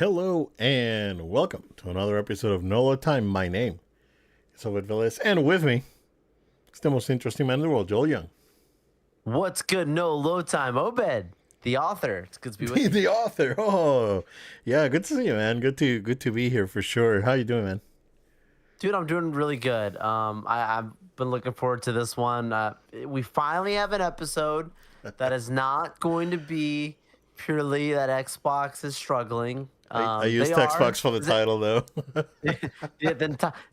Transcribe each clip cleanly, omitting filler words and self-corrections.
Hello and welcome to another episode of NOLA Time. My name is Obed Velez, and with me is the most interesting man in the world, Joel Young. What's good? No low time. Obed, the author. It's good to be with you. The author. Oh, yeah, good to see you, man. Good to be here for sure. How you doing, man? Dude, I'm doing really good. I've been looking forward to this one. We finally have an episode that is not going to be purely that Xbox is struggling. I used They Xbox are. for the title, though. Yeah,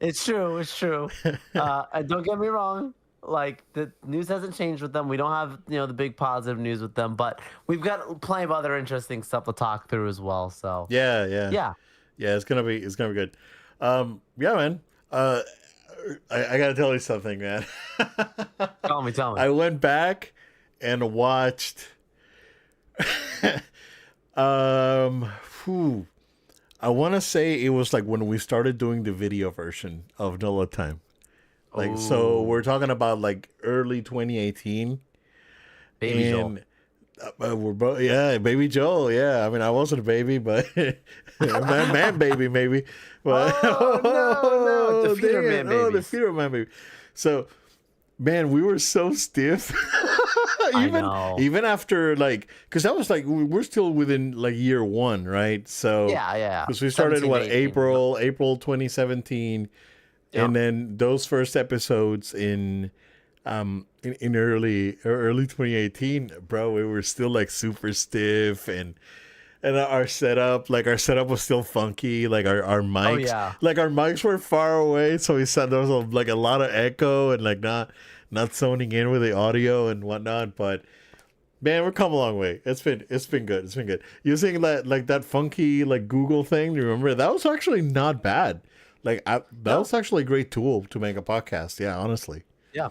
it's true. It's true. And don't get me wrong. Like the news hasn't changed with them. We don't have the big positive news with them, but we've got plenty of other interesting stuff to talk through as well. So Yeah. yeah. It's gonna be good. Yeah, man. I gotta tell you something, man. Tell me. I went back and watched. Whew, I want to say it was like when we started doing the video version of NOLA Time. Like, so Ooh, we're talking about like early 2018. Baby Joel. And we're both, yeah, baby Joel. Yeah. I mean, I wasn't a baby, but man baby, maybe. But, Oh no, defeater dang it. man Oh, the babies. feeder man baby. So, man, we were so stiff. I even know. even after like, because that was like we're still within like year one, right? So Yeah. because we started 17, what 18. April 2017, Yep. and then those first episodes in early 2018, bro, we were still like super stiff, and our setup was still funky, like our Oh mics, yeah. like our mics were far away, so we said there was like a lot of echo and like not zoning in with the audio and whatnot. But man, we've come a long way. It's been good. It's been good. Using that funky like Google thing, remember that was actually not bad. That No. was actually a great tool to make a podcast. Yeah, honestly. Yeah.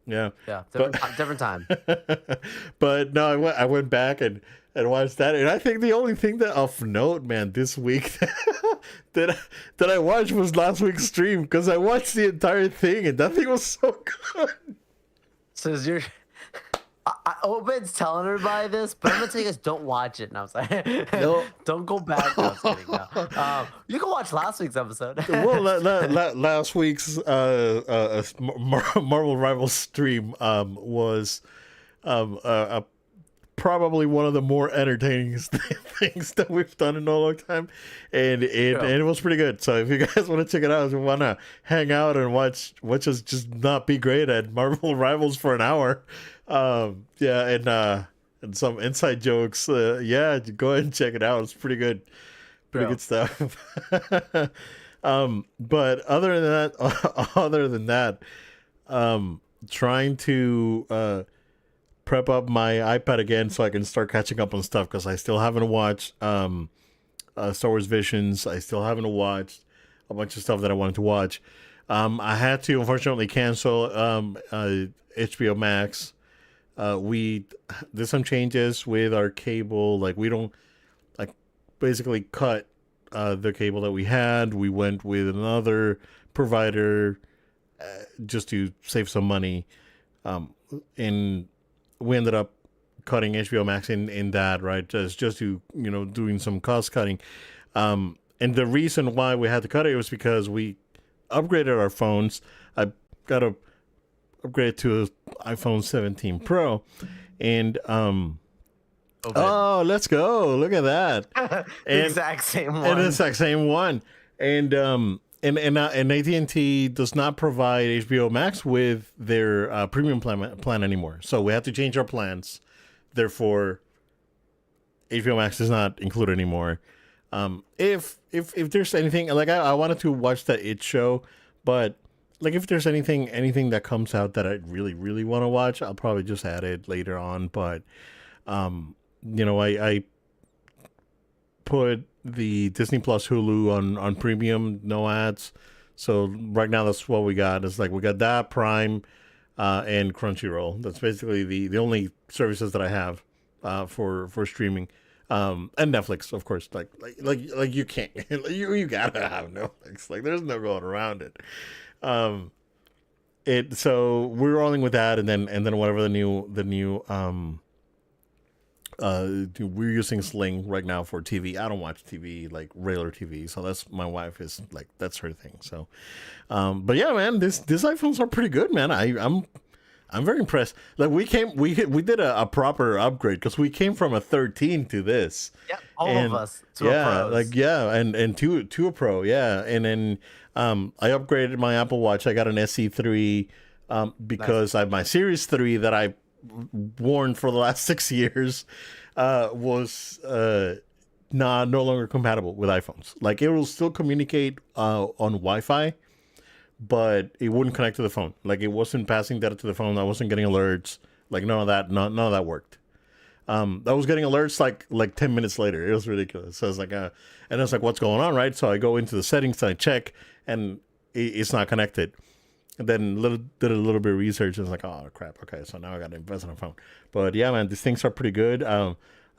Yeah. Yeah. But Different time. but no, I went back and watched that, and I think the only thing that of note, man, this week that I watched was last week's stream, because I watched the entire thing, and that thing was so good. So is your Obed's telling everybody this, but I'm gonna tell you guys don't watch it. And I was like, No. don't go back. No, I was kidding. No. You can watch last week's episode. Well, last week's Marvel Rivals stream was probably one of the more entertaining things that we've done in a long time, and it was pretty good. So if you guys want to check it out, if you want to hang out and watch us just not be great at Marvel Rivals for an hour, and some inside jokes, yeah, go ahead and check it out. It's pretty good. Pretty Bro. good stuff. But other than that, trying to prep up my iPad again so I can start catching up on stuff, because I still haven't watched Star Wars Visions. I still haven't watched a bunch of stuff that I wanted to watch. I had to unfortunately cancel HBO Max. We did some changes with our cable. Like, we don't like basically cut the cable that we had. We went with another provider just to save some money. And we ended up cutting HBO Max in that, right? Just to, doing some cost cutting. And the reason why we had to cut it was because we upgraded our phones. I got to upgrade to an iPhone 17 Pro. And, Okay. oh, let's go. Look at that. The And, exact same one. and it's the exact same one. And AT&T does not provide HBO Max with their premium plan anymore. So we had to change our plans. Therefore, HBO Max does not include anymore. If there's anything, like, I wanted to watch that It show, but like, if there's anything that comes out that I really really want to watch, I'll probably just add it later on. But I put the Disney Plus Hulu on premium, no ads. So right now that's what we got. It's like we got that, Prime, and Crunchyroll. That's basically the only services that I have for streaming. And Netflix, of course. Like you can't you gotta have Netflix. Like, there's no going around it. So we're rolling with that, and then whatever the new we're using Sling right now for TV. I don't watch TV like regular TV, so that's my wife is like that's her thing. So, but yeah, man, these iPhones are pretty good, man. I'm very impressed. Like we did a proper upgrade because we came from a 13 to this, Yep, all of and us to a yeah, pros. and to a Pro, yeah, and then I upgraded my Apple Watch. I got an SE3 Nice. because I my Series 3 that I worn for the last 6 years was no longer compatible with iPhones. Like it will still communicate on Wi-Fi, but it wouldn't connect to the phone. Like it wasn't passing data to the phone. I wasn't getting alerts. Like none of that worked. I was getting alerts like 10 minutes later. It was ridiculous. So I was like, and I was like, what's going on, right? So I go into the settings and I check, and it's not connected. And then did a little bit of research and was like, oh crap, okay, so now I got to invest in a phone. But yeah, man, these things are pretty good. I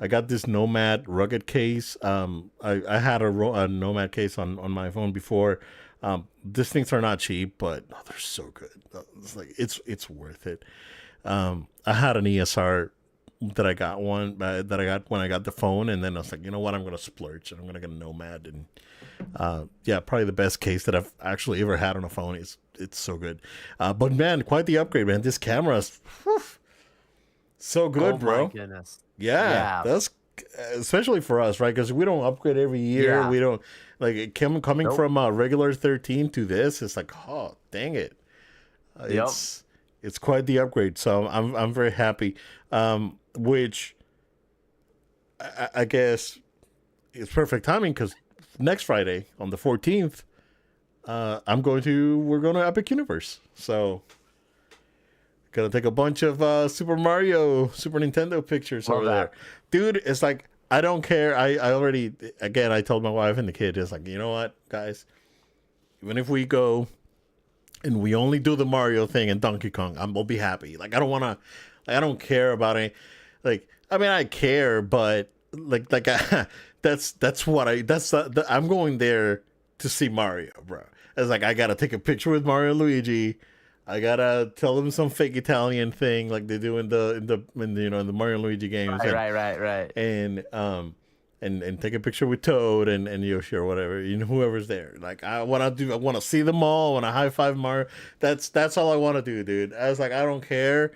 got this Nomad rugged case. I had a Nomad case on my phone before. These things are not cheap, but oh, they're so good. It's like it's worth it. I had an ESR that I got that I got when I got the phone, and then I was like, you know what, I'm gonna splurge and I'm gonna get a Nomad, and yeah, probably the best case that I've actually ever had on a phone. It's so good, but man, quite the upgrade, man. This camera's whew, so Oh good, my bro. goodness. Yeah, Yeah. that's especially for us, right? Because we don't upgrade every year. Yeah. We don't like coming Nope. from a regular 13 to this. It's like, oh, dang it. Uh, Yep. It's it's quite the upgrade. So I'm very happy. Which I guess is perfect timing because next Friday on the 14th, we're going to Epic Universe. So gonna take a bunch of Super Mario, Super Nintendo pictures Love over there, that. dude. It's like I don't care. I already again I told my wife and the kid, it's like, you know what, guys, even if we go and we only do the Mario thing and Donkey Kong, we'll be happy. Like I don't wanna, like, I don't care about any, like I mean I care, but that's what I'm going there to see Mario, bro. It's like I gotta take a picture with Mario and Luigi. I gotta tell them some fake Italian thing like they do in the Mario and Luigi games, Right, right, right, right. and and take a picture with Toad and Yoshi or whatever, whoever's there. Like I want to see them all. I want to high five Mario. That's all I want to do, dude. I was like, I don't care.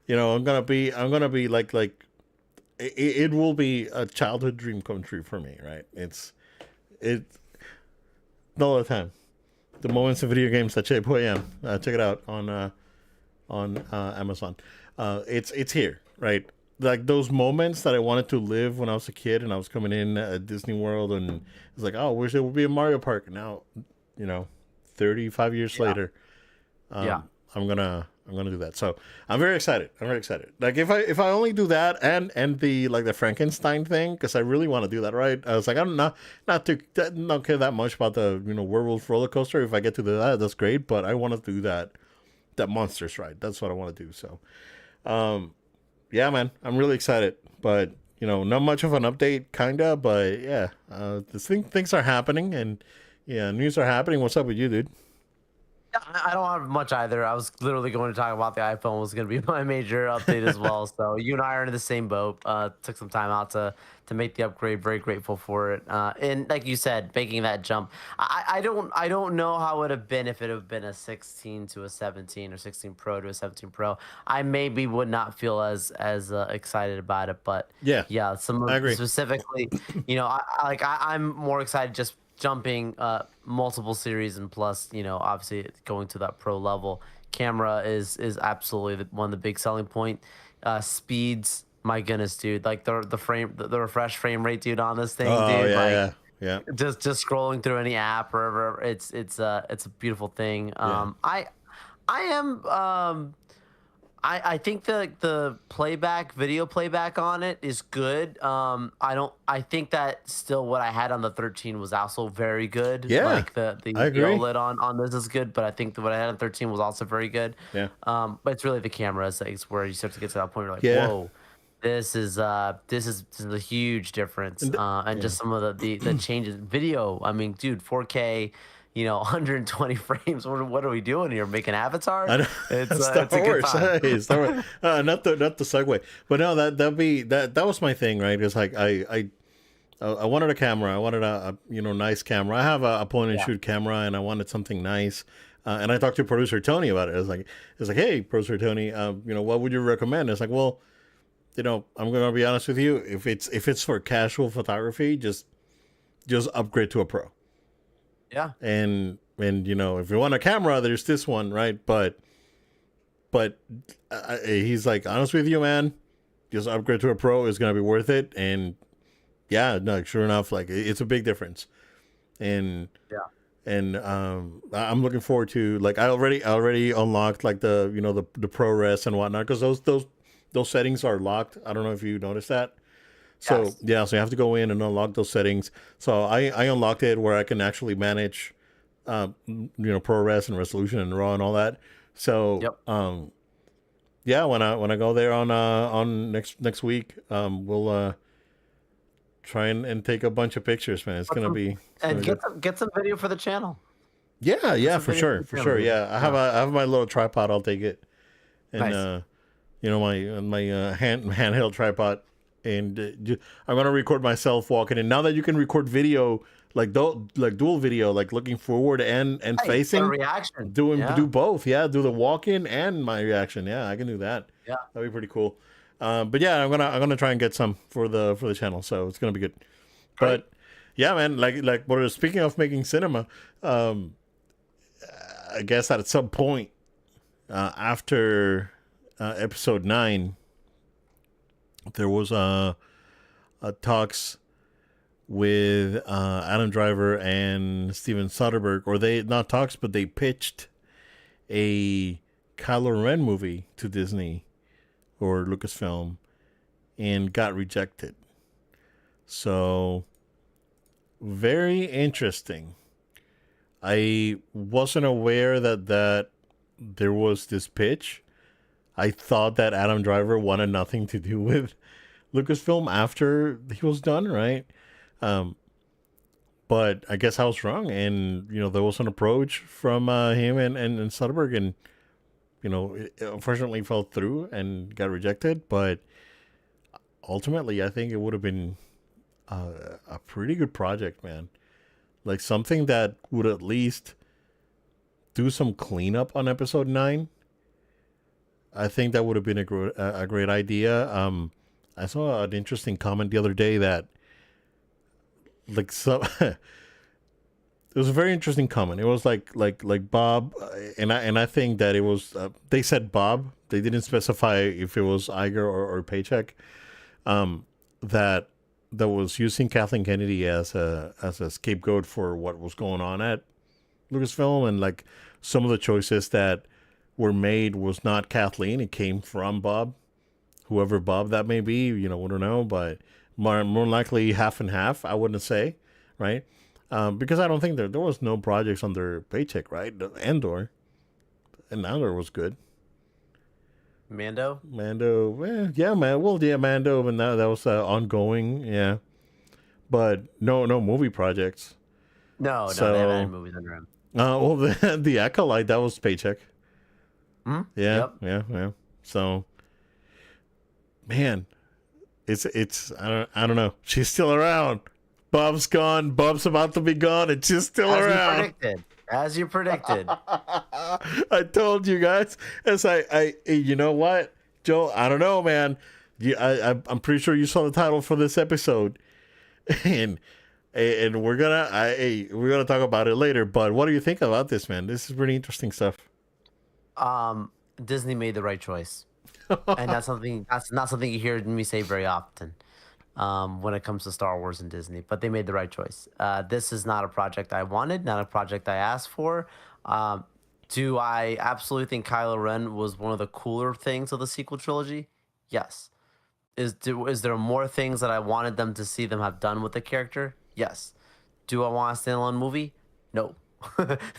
I'm gonna be like it will be a childhood dream come true for me, right? It all the time. The moments in video games that shape who I am. Check it out on Amazon. It's here, right? Like those moments that I wanted to live when I was a kid and I was coming in at Disney World, and it's like, oh, I wish there would be a Mario Park. Now, you know, 35 years Yeah. later, Yeah. I'm gonna do that. So I'm very excited. I'm very excited. Like if I only do that and the like the Frankenstein thing, because I really want to do that, right? I was like, I'm not care that much about the werewolf roller coaster. If I get to do that, that's great. But I want to do that monsters ride. That's what I want to do. So um yeah, man, I'm really excited. But not much of an update, kinda. But yeah, things are happening, and yeah, news are happening. What's up with you, dude? Yeah, I don't have much either. I was literally going to talk about the iPhone was going to be my major update as well. So you and I are in the same boat. Took some time out to make the upgrade. Very grateful for it. And like you said, making that jump. I don't know how it would have been if it had been a 16 to a 17 or 16 Pro to a 17 Pro. I maybe would not feel as excited about it. But Yeah, yeah, some I of agree. specifically, I'm more excited just jumping multiple series, and plus obviously going to that pro level. Camera is absolutely one of the big selling point. Speeds, my goodness, dude, like the refresh frame rate, dude, on this thing, Oh dude, yeah, like yeah, yeah, just scrolling through any app or whatever, it's a beautiful thing. yeah. I am I think the playback, video playback on it is good. I think that still what I had on the 13 was also very good. Yeah, Like the I the agree. OLED on this is good, but I think that what I had on 13 was also very good. Yeah, But it's really the cameras it's where you start to get to that point where you're like, yeah, whoa, this is a huge difference. and And yeah, just some of the changes. Video, I mean, dude, 4K. 120 frames. What are we doing here? Making Avatar? I know. Star It's a good Wars. time. Hey, Star Wars. Not the segue, but no, that was my thing, right? It's like I wanted a camera. I wanted a nice camera. I have a point and Yeah. shoot camera, and I wanted something nice. And I talked to producer Tony about it. It's like, hey, producer Tony, what would you recommend? It's like, well, I'm gonna be honest with you. If it's for casual photography, just upgrade to a pro. Yeah. And if you want a camera, there's this one, right? But he's like, honest with you, man, just upgrade to a pro is gonna be worth it. And yeah, no, sure enough, like it's a big difference. And Yeah. I'm looking forward to, like, I already unlocked, like, the ProRes and whatnot, because those settings are locked. I don't know if you noticed that. So Yes. yeah, so you have to go in and unlock those settings. So I unlocked it where I can actually manage, ProRes and resolution and RAW and all that. So Yep. yeah, when I go there on next week, we'll try and take a bunch of pictures, man. It's Put gonna some- be it's gonna And be get good. some video for the channel. Yeah, Get yeah, some for video for sure, the for channel, sure. dude. Yeah, Yeah. I have my little tripod. I'll take it, and Nice. my handheld tripod, and I'm gonna record myself walking. And now that you can record video, like dual video, like looking forward and Hey, get a facing, reaction. do Yeah. both. Yeah, do the walk in and my reaction. Yeah, I can do that. Yeah. That'd be pretty cool. But yeah, I'm gonna try and get some for the channel, so it's gonna be good. Great. But yeah, man, like what speaking of making cinema, um, I guess at some point after episode 9, there was a talks with Adam Driver and Steven Soderbergh, or they not talks, but they pitched a Kylo Ren movie to Disney or Lucasfilm and got rejected. So very interesting. I wasn't aware that there was this pitch. I thought that Adam Driver wanted nothing to do with Lucasfilm after he was done, right? Um, but I guess I was wrong, and there was an approach from him and Soderbergh, and it unfortunately fell through and got rejected. But ultimately, I think it would have been a pretty good project, man. Like something that would at least do some cleanup on episode 9. I think that would have been a great idea. I saw an interesting comment the other day that, like, so it was a very interesting comment. It was like Bob, and I think that it was they said Bob. They didn't specify if it was Iger or Paycheck. That was using Kathleen Kennedy as a scapegoat for what was going on at Lucasfilm, and like some of the choices that were made was not Kathleen. It came from Bob, whoever Bob that may be. We don't know, but more likely half and half. I wouldn't say, right? Because I don't think there was no projects under Paycheck, right? Andor was good. Mando. Mando, yeah, man. Well, yeah, Mando, and that was ongoing, yeah. But no movie projects. No, they haven't So, had movies under him. well, the Acolyte, that was Paycheck. Hmm? Yeah, Yep. yeah. So, man, it's I don't know. She's still around. Bob's gone. Bob's about to be gone, and she's still As you around. predicted. As you predicted. I told you guys. As you know what, Joe? I don't know, man. I'm pretty sure you saw the title for this episode, and we're gonna talk about it later. But what do you think about this, man? This is pretty interesting stuff. Disney made the right choice, and that's not something you hear me say very often. When it comes to Star Wars and Disney, but they made the right choice. This is not a project I wanted, not a project I asked for. Do I absolutely think Kylo Ren was one of the cooler things of the sequel trilogy? Yes. Is there more things that I wanted them to see them have done with the character? Yes. Do I want a standalone movie? No.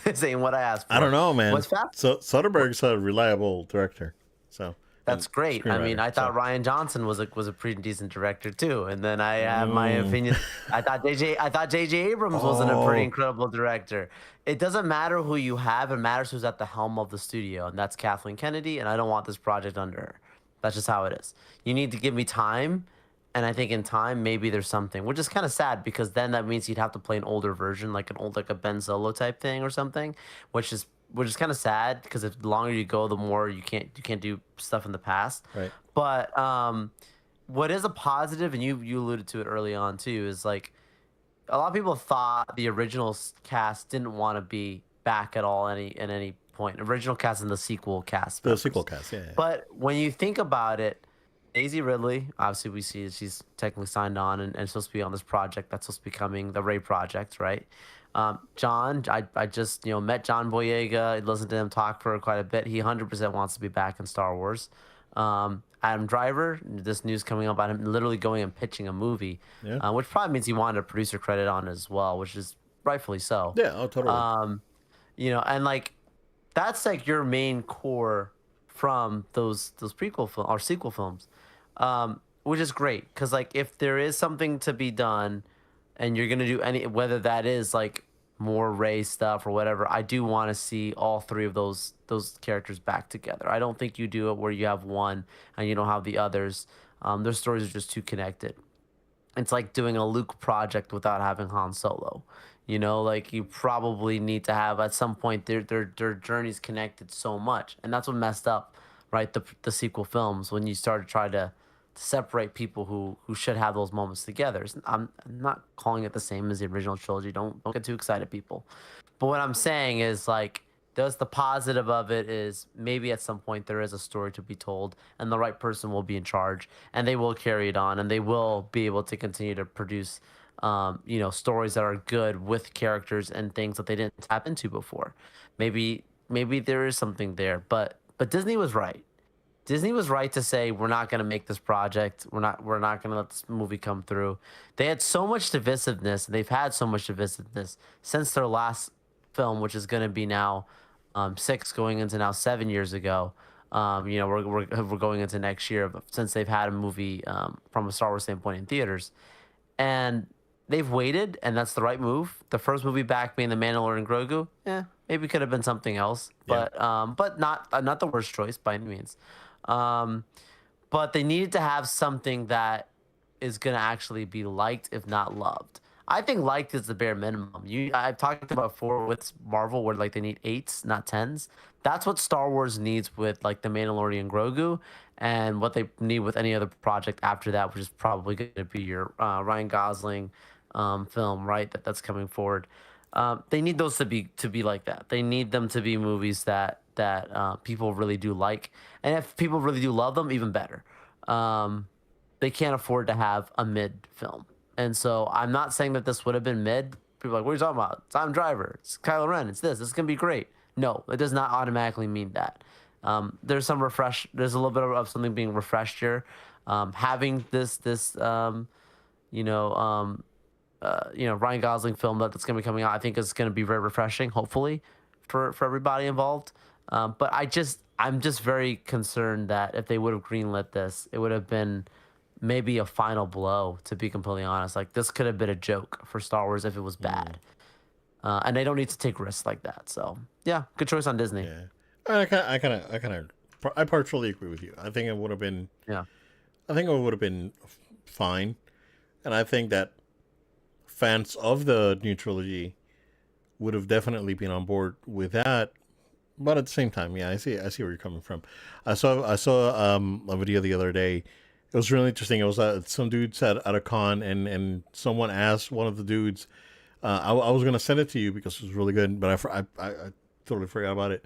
This ain't what I asked for. I don't know, man. What's fast? So Soderbergh's a reliable director, so That's and great. I mean, screenwriter. I So thought Ryan Johnson was a pretty decent director too. And then I have my mm. opinions. I thought JJ Abrams wasn't a pretty Oh, incredible director. It doesn't matter who you have, it matters who's at the helm of the studio, and that's Kathleen Kennedy, and I don't want this project under her. That's just how it is. You need to give me time, and I think in time maybe there's something, which is kind of sad because then that means you'd have to play an older version, like a Ben Solo type thing or something, which is kind of sad because if the longer you go, the more you can't do stuff in the past. right. But what is a positive, and you alluded to it early on too, is like a lot of people thought the original cast didn't want to be back at all any at any point. Original cast and the sequel cast The sequel members. cast, yeah. But when you think about it, Daisy Ridley, obviously we see she's technically signed on and supposed to be on this project that's supposed to be coming, the Ray project, right? John, I just met John Boyega, listened to him talk for quite a bit. He 100% wants to be back in Star Wars. Adam Driver, this news coming up about him literally going and pitching a movie, Yeah. which probably means he wanted a producer credit on it as well, which is rightfully so. Yeah, oh totally. Um, and like that's like your main core from those prequel film or sequel films, which is great because like if there is something to be done, and you're gonna do any whether that is like more Ray stuff or whatever, I do want to see all three of those characters back together. I don't think you do it where you have one and you don't have the others. Their stories are just too connected. It's like doing a Luke project without having Han Solo. Like you probably need to have at some point their journeys connected so much, and that's what messed up, right? The sequel films when you start to try to separate people who should have those moments together. I'm not calling it the same as the original trilogy. Don't get too excited, people. But what I'm saying is like there's the positive of it is maybe at some point there is a story to be told and the right person will be in charge and they will carry it on and they will be able to continue to produce stories that are good with characters and things that they didn't tap into before. Maybe there is something there, but Disney was right. Disney was right to say we're not going to make this project. We're not going to let this movie come through. They had so much divisiveness. They've had so much divisiveness since their last film, which is going to be now 6 going into now 7 years ago. We're going into next year since they've had a movie from a Star Wars standpoint in theaters, and they've waited, and that's the right move. The first movie back being The Mandalorian Grogu, maybe could have been something else, Yeah. but not the worst choice by any means. Um, but they needed to have something that is gonna actually be liked, if not loved. I think liked is the bare minimum. I've talked about before with Marvel where like they need eights, not tens. That's what Star Wars needs with like the Mandalorian Grogu, and what they need with any other project after that, which is probably going to be your Ryan Gosling film, right? That's coming forward. They need those to be like that. They need them to be movies that people really do like, and if people really do love them, even better. Um, they can't afford to have a mid film, and so I'm not saying that this would have been mid. People are like, what are you talking about? It's Adam Driver, it's Kylo Ren, it's this. This is gonna be great. No, it does not automatically mean that. There's some refresh. There's a little bit of something being refreshed here. Having this you know, um, Ryan Gosling film that's going to be coming out, I think is going to be very refreshing, hopefully, for everybody involved. But I'm just very concerned that if they would have greenlit this, it would have been maybe a final blow. To be completely honest, like this could have been a joke for Star Wars if it was bad, and they don't need to take risks like that. So yeah, good choice on Disney. Yeah. I partially agree with you. I think it would have been. Yeah, I think it would have been fine, and I think that fans of the new trilogy would have definitely been on board with that. But at the same time, yeah, I see where you're coming from. I saw a video the other day. It was really interesting. It was some dude said at a con, and someone asked one of the dudes. I was gonna send it to you because it was really good, but I totally forgot about it.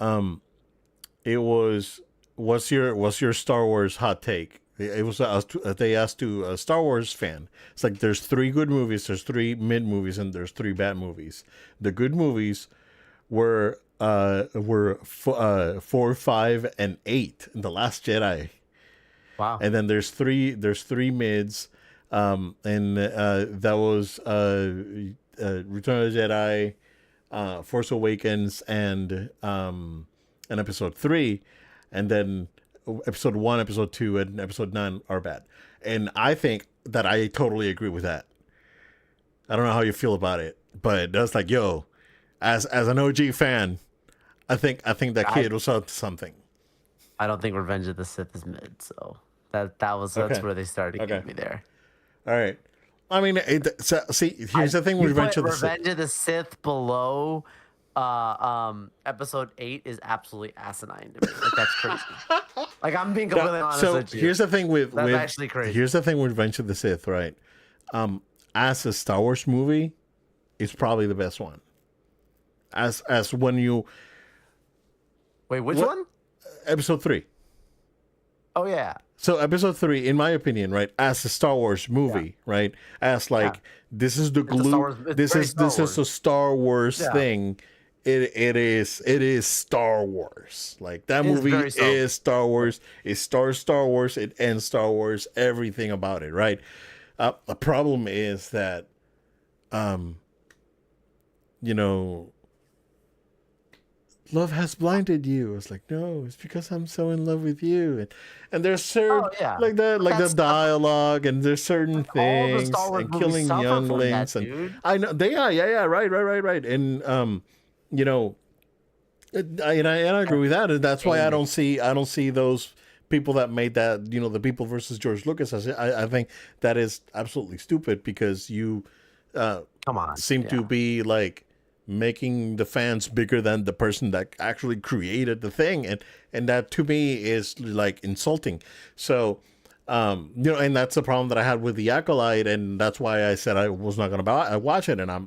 Um, it was what's your Star Wars hot take? It was they asked to a Star Wars fan. It's like there's 3 good movies, there's 3 mid movies, and there's 3 bad movies. The good movies were 4, 5, and 8 in the Last Jedi, wow. and then there's three mids, and that was Return of the Jedi, Force Awakens, and Episode 3, and then episode 1, episode 2, and episode 9 are bad. And I think that I totally agree with that. I don't know how you feel about it, but that's like, yo, as an OG fan, I think that kid was up to something. I don't think Revenge of the Sith is mid, so that's Okay. where they started to Okay. get me there. All right. I mean, see, here's the thing with You Revenge put of the Sith. Revenge of the Sith below episode 8 is absolutely asinine to me. Like that's crazy. Like I'm being completely honest So with you. here's the thing That's actually crazy. Here's the thing with Revenge of the Sith, right? As a Star Wars movie, it's probably the best one. As when you Wait, which what- one? episode 3. Oh yeah. So episode 3, in my opinion, right, as a Star Wars movie, right, as like this is the a Star Wars- glue, it's this very is Star this is a Wars. Star Wars Yeah. thing. It is Star Wars. Like that It is movie very Star Wars. is Star Wars. It starts Star Wars. It ends Star Wars. Everything about it, right? The problem is that, you know, love has blinded you. It's like, no, it's because I'm so in love with you. And there's certain Oh, yeah. like that, like the That's- dialogue, and there's certain all the things, Star Wars and movies killing suffer from younglings, that, and dude. I know they are, yeah, right, and you know, I agree with that, and that's why I don't see those people that made that, you know, the people versus George Lucas. I think that is absolutely stupid because you Come on. seem to be like making the fans bigger than the person that actually created the thing, and that to me is like insulting. So you know, and that's the problem that I had with The Acolyte, and that's why I said I was not going to watch it, and I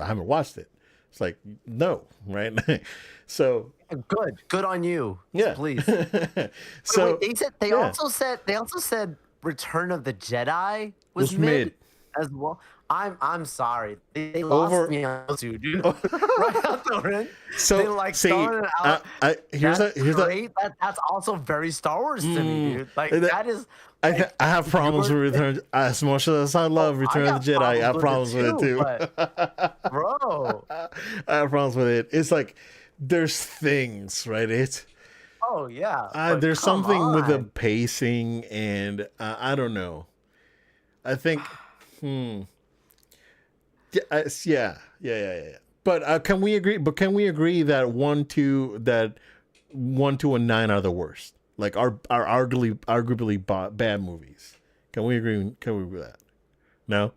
haven't watched it. It's like, no, right? So Good on you. yeah, Please. so Wait, they yeah. also said Return of the Jedi Was was mid. mid as well. I'm sorry. They lost Over- me on those two, dude. Right out the ring. So they like see, throwing it out. here's That's the great. That's also very Star Wars to me, dude. Like that is. I have problems with Return. As much as I love Return of the Jedi, I have problems with it too. But, bro. I have problems with it. It's like there's things, right? It's Oh yeah. but there's come something with the on. pacing, and I don't know. I think, yeah. But can we agree? But can we agree that 1, 2, and 9 are the worst? Like are arguably bad movies. Can we agree? Can we agree with that? No.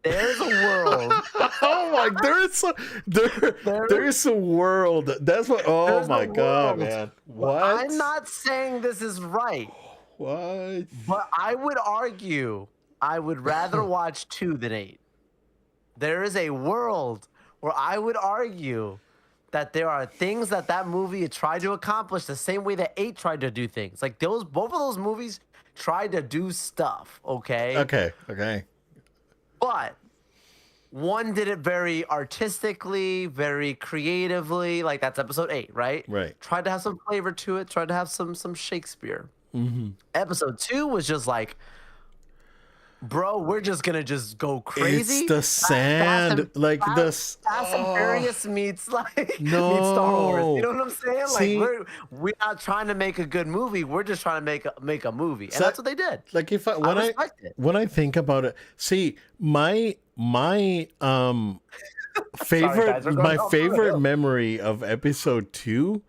There's a world. Oh my! There is a world. That's what. Oh There's my a god, world. man! What? I'm not saying this is right, What? but I would argue I would rather watch 2 than 8. There is a world where I would argue that there are things that movie tried to accomplish the same way that 8 tried to do things. Like both of those movies tried to do stuff, okay? Okay. But one did it very artistically, very creatively. Like that's episode 8, right? Right. Tried to have some flavor to it. Tried to have some Shakespeare. Episode 2 was just like, bro, we're just gonna just go crazy. It's the sand, like the Fast and Furious meets meets No. Star Wars. You know what I'm saying? See- Like we're not trying to make a good movie. We're just trying to make a movie, and So- that's what they did. like if I respect it. when I think about it, see my favorite guys, we're going my off the favorite rails. memory of episode 2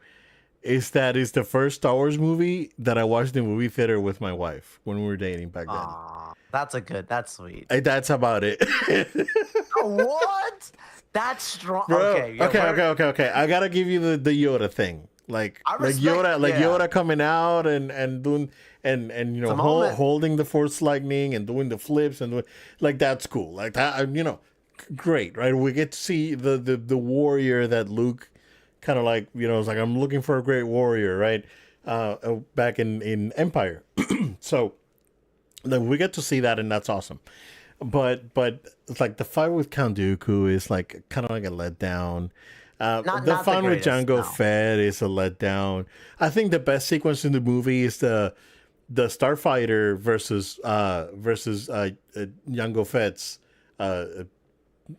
is that is the first Star Wars movie that I watched in the movie theater with my wife when we were dating back then. Aw, that's sweet. That's about it. What? That's strong. Bro, Okay, yeah, okay. I gotta give you the Yoda thing, like I respect- yeah. Yoda coming out and doing and you know It's a moment. holding the Force lightning and doing the flips and like that's cool. Like that, you know, great, right? We get to see the warrior that Luke kind of like, you know, it's like I'm looking for a great warrior, right? Back in Empire, so then we get to see that and that's awesome. But it's like the fight with Count Dooku is like kind of like a letdown. The not the fight with greatest, Jango no. Fett is a letdown. I think the best sequence in the movie is the Starfighter versus Jango Fett's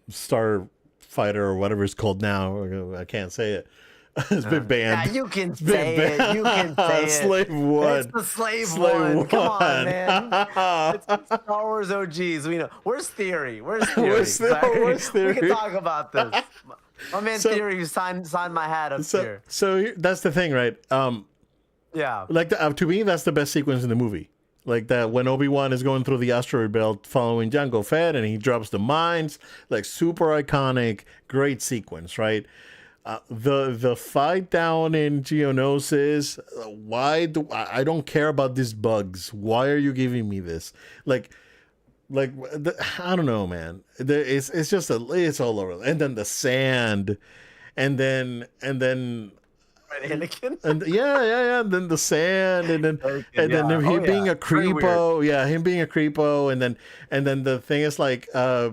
Starfighter or whatever it's called now. I can't say it. It's been Yeah, banned. you can It's been say it. You can say banned. it. Slave It's one. the slave Slave one. Come on, one. man. It's the Star Wars OGs. We know. Where's Theory? Where's What's Theory? the what's We can theory? talk about this. My man So Theory signed my hat up here. that's the thing, right? Yeah. Like to me, that's the best sequence in the movie. Like that when Obi-Wan is going through the asteroid belt following Jango Fett and he drops the mines, like super iconic, great sequence, right? The fight down in Geonosis, why do I don't care about these bugs? Why are you giving me this? I don't know, man. It's just it's all over. And then the sand, and then Right, Anakin. and yeah. And then the sand, and then Yeah. Oh him being yeah. a Very weird. creepo. Yeah, him being a creepo, and then the thing is like, they're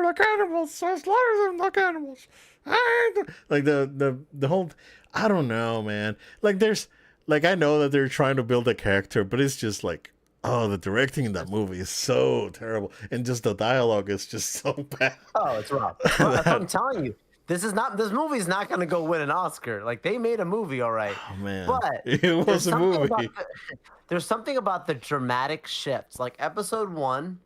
like animals. So I slaughter them like animals. Like the whole. I don't know, man. Like there's like I know that they're trying to build a character, but it's just like. Oh, the directing in that movie is so terrible, and just the dialogue is just so bad. Oh, it's rough. That's what I'm telling you. This movie's not going to go win an Oscar. Like they made a movie, all right. Oh man, But it was a movie. there's something about the dramatic shifts. Like episode 1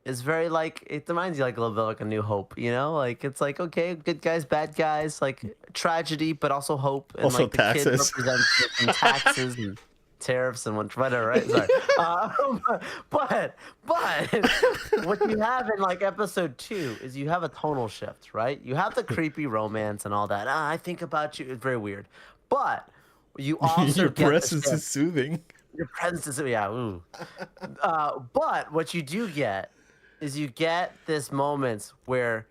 is very like it reminds you like a little bit like A New Hope, you know? Like it's like okay, good guys, bad guys, like tragedy, but also hope, and Also like the kid taxes. represents it, and taxes and tariffs and whatever, right? Sorry. But what you have in like episode 2 is you have a tonal shift, right? You have the creepy romance and all that. I think about you. It's very weird, but you also Your get the presence shift. is soothing. Your presence is yeah. Ooh. But what you do get is you get this moments where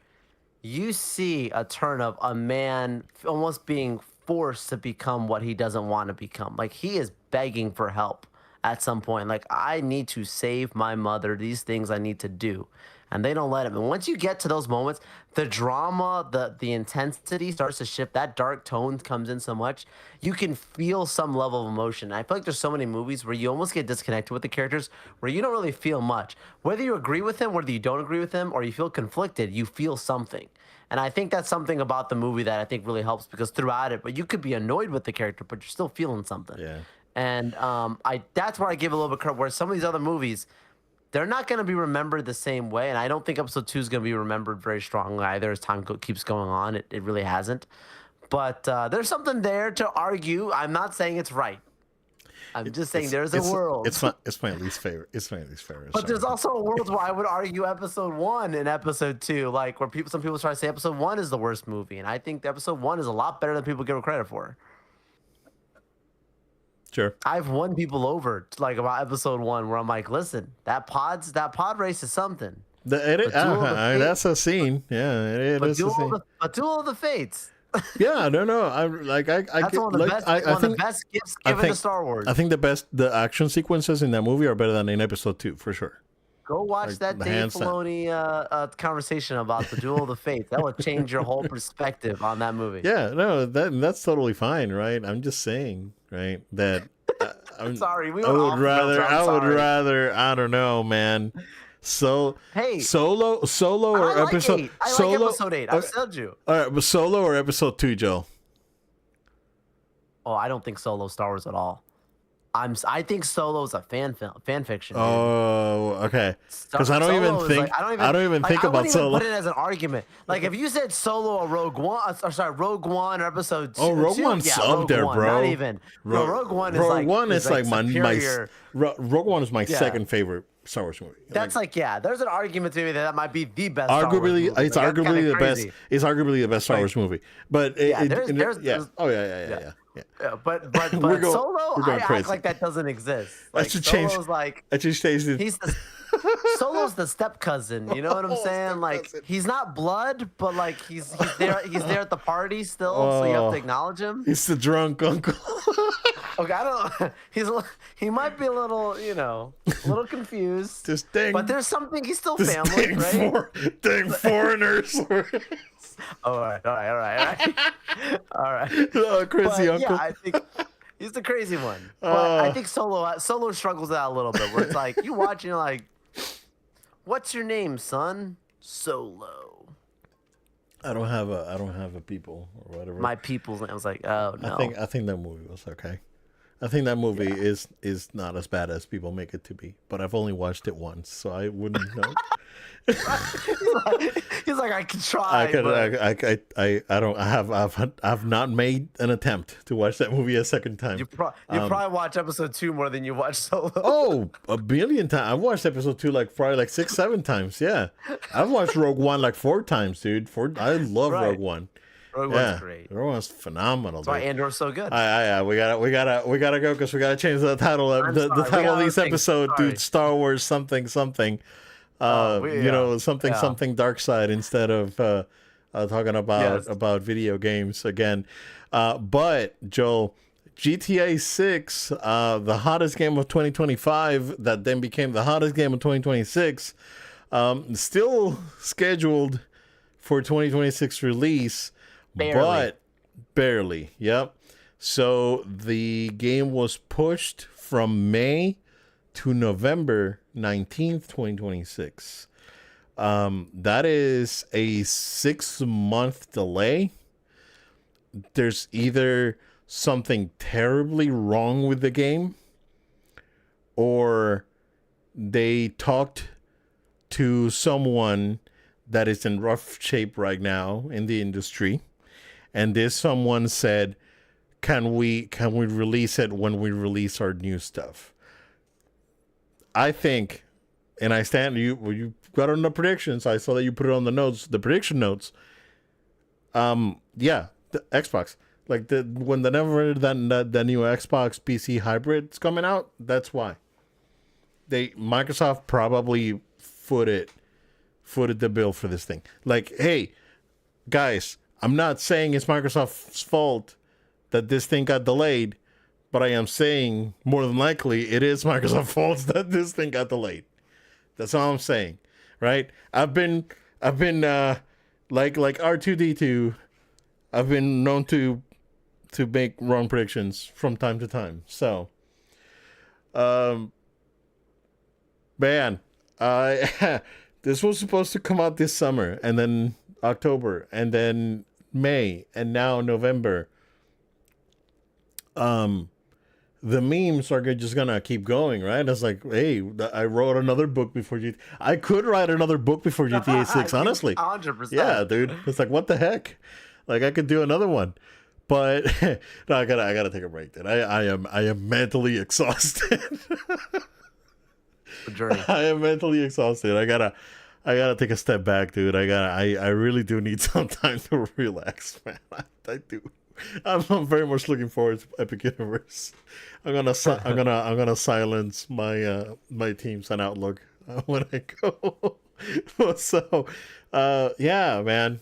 you see a turn of a man almost being forced to become what he doesn't want to become. Like he is begging for help at some point. Like I need to save my mother. These things I need to do. And they don't let him. And once you get to those moments, the drama, the intensity starts to shift. That dark tone comes in so much. You can feel some level of emotion. I feel like there's so many movies where you almost get disconnected with the characters, where you don't really feel much. Whether you agree with him, whether you don't agree with him, or you feel conflicted, you feel something. And I think that's something about the movie that I think really helps because throughout it, but you could be annoyed with the character, but you're still feeling something. Yeah. And that's where I give a little bit of credit. Where some of these other movies, they're not going to be remembered the same way. And I don't think episode 2 is going to be remembered very strongly either as time keeps going on. It really hasn't. But there's something there to argue. I'm not saying it's right. I'm just saying there's a world. It's my least favorite. It's my least favorite. But there's also a world where I would argue episode 1 and episode 2, like where some people try to say episode 1 is the worst movie, and I think episode 1 is a lot better than people give it credit for. Sure. I've won people over like about episode 1, where I'm like, listen, that pod race is something. That's a scene. Yeah, it is a scene. But Duel of the Fates. Yeah, no. That's one of the best gifts given to Star Wars. I think the action sequences in that movie are better than in episode 2 for sure. Go watch Like, that the Dave handstand. Filoni conversation about the Duel of the Fates. That would change your whole perspective on that movie. Yeah, no, that's totally fine, right? I'm just saying, right, that Sorry, we I were would off rather filter. I'm I would sorry. rather I don't know, man. So Hey, solo or I like episode 8. I solo like episode 8. I've told you. all right, but solo or episode 2, Joe? Oh, I don't think Solo Star Wars at all. I think Solo is a fan fiction. Dude. Oh, okay. Because I don't Solo even is think like, I don't even think I about wouldn't even Solo. put it as an argument. Like if you said Solo or Rogue One, Rogue One or Episode 2. Oh, Rogue One's up Rogue there, One, bro. Not even. No, Rogue One is Rogue like One is like my superior. Rogue One is my Yeah. second favorite Star Wars movie. That's like there's an argument to me that might be the best. Star Wars arguably movie. it's Like, that's arguably kinda the crazy. best. It's arguably the best Star Wars movie. But Yeah, yeah. there's- Oh yeah. Yeah, but We're going- Solo, we're going I crazy. act like that doesn't exist. I Like should change. Solo's like I should change the. he's the Solo's the step cousin. You know what I'm Oh, saying? Like step-cousin. he's not blood, but like he's there. He's there at the party still, so you have Oh. to acknowledge him. He's the drunk uncle. Okay, I don't. He might be a little, a little confused. This dang. But there's something. He's still this family, right? dang foreigners. All right. All right. Oh, crazy But, uncle. yeah, I think he's the crazy one. But I think Solo struggles out a little bit, where it's like you watch and you're like, "What's your name, son?" Solo. I don't have a people or whatever. My people's. And I was like, oh no. I think that movie was okay. I think that movie Yeah. is not as bad as people make it to be. But I've only watched it once, so I wouldn't know. He's like, I can try, but I don't I've not made an attempt to watch that movie a second you time. you probably watch episode 2 more than you watch Solo. Oh, a billion times. I've watched episode 2 like probably like 6, 7 times. Yeah, I've watched Rogue One like 4 times, dude. I love Rogue Right. One. Rogue One's Yeah, great. Rogue One's phenomenal, That's why dude. Andor's so good. We gotta go because we gotta change the title of I'm the sorry. We title got of other this things. episode, dude. Sorry. Star Wars something something. We You know, something yeah. something dark side instead of talking Yes. about video games again. But Joel, GTA 6, the hottest game of 2025, that then became the hottest game of 2026, still scheduled for 2026 release, Barely. but barely. Yep. So the game was pushed from May to November 19th, 2026. That is a 6 month delay. There's either something terribly wrong with the game, or they talked to someone that is in rough shape right now in the industry, and this someone said, can we release it when we release our new stuff? I think, and I stand you got on the predictions. I saw that you put it on the notes, the prediction notes. Yeah, the Xbox, like whenever the new Xbox PC hybrid is coming out, that's why Microsoft probably footed the bill for this thing. Like, hey guys, I'm not saying it's Microsoft's fault that this thing got delayed, but I am saying more than likely it is Microsoft's fault that this thing got delayed. That's all I'm saying, right? I've been like R2D2. I've been known to make wrong predictions from time to time. So, um, man, this was supposed to come out this summer, and then October, and then May, and now November. The memes are just gonna keep going, right? It's like, hey, I wrote another book before GTA. I could write another book before GTA 6, honestly. 100%. Yeah, dude. It's like, what the heck? Like, I could do another one. But no, I gotta take a break, dude. I am mentally exhausted. The journey. I am mentally exhausted. I gotta take a step back, dude. I really do need some time to relax, man. I do. I'm very much looking forward to Epic Universe. I'm gonna silence my Teams and Outlook when I go. So, yeah, man.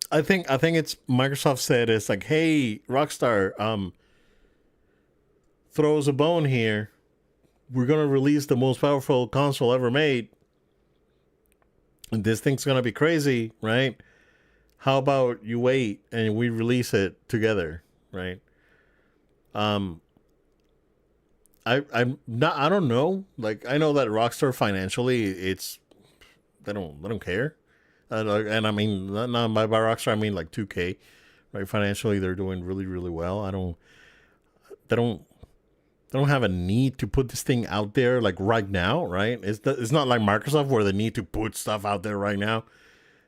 I think it's Microsoft said it's like, hey, Rockstar, throw us a bone here. We're gonna release the most powerful console ever made, and this thing's gonna be crazy, right? How about you wait and we release it together, right? Um, I'm not. I don't know. Like, I know that Rockstar financially, it's they don't care, and I mean not by Rockstar I mean like 2K, right? Financially, they're doing really well. I don't. They don't. They don't have a need to put this thing out there like right now, right? It's not like Microsoft where they need to put stuff out there right now.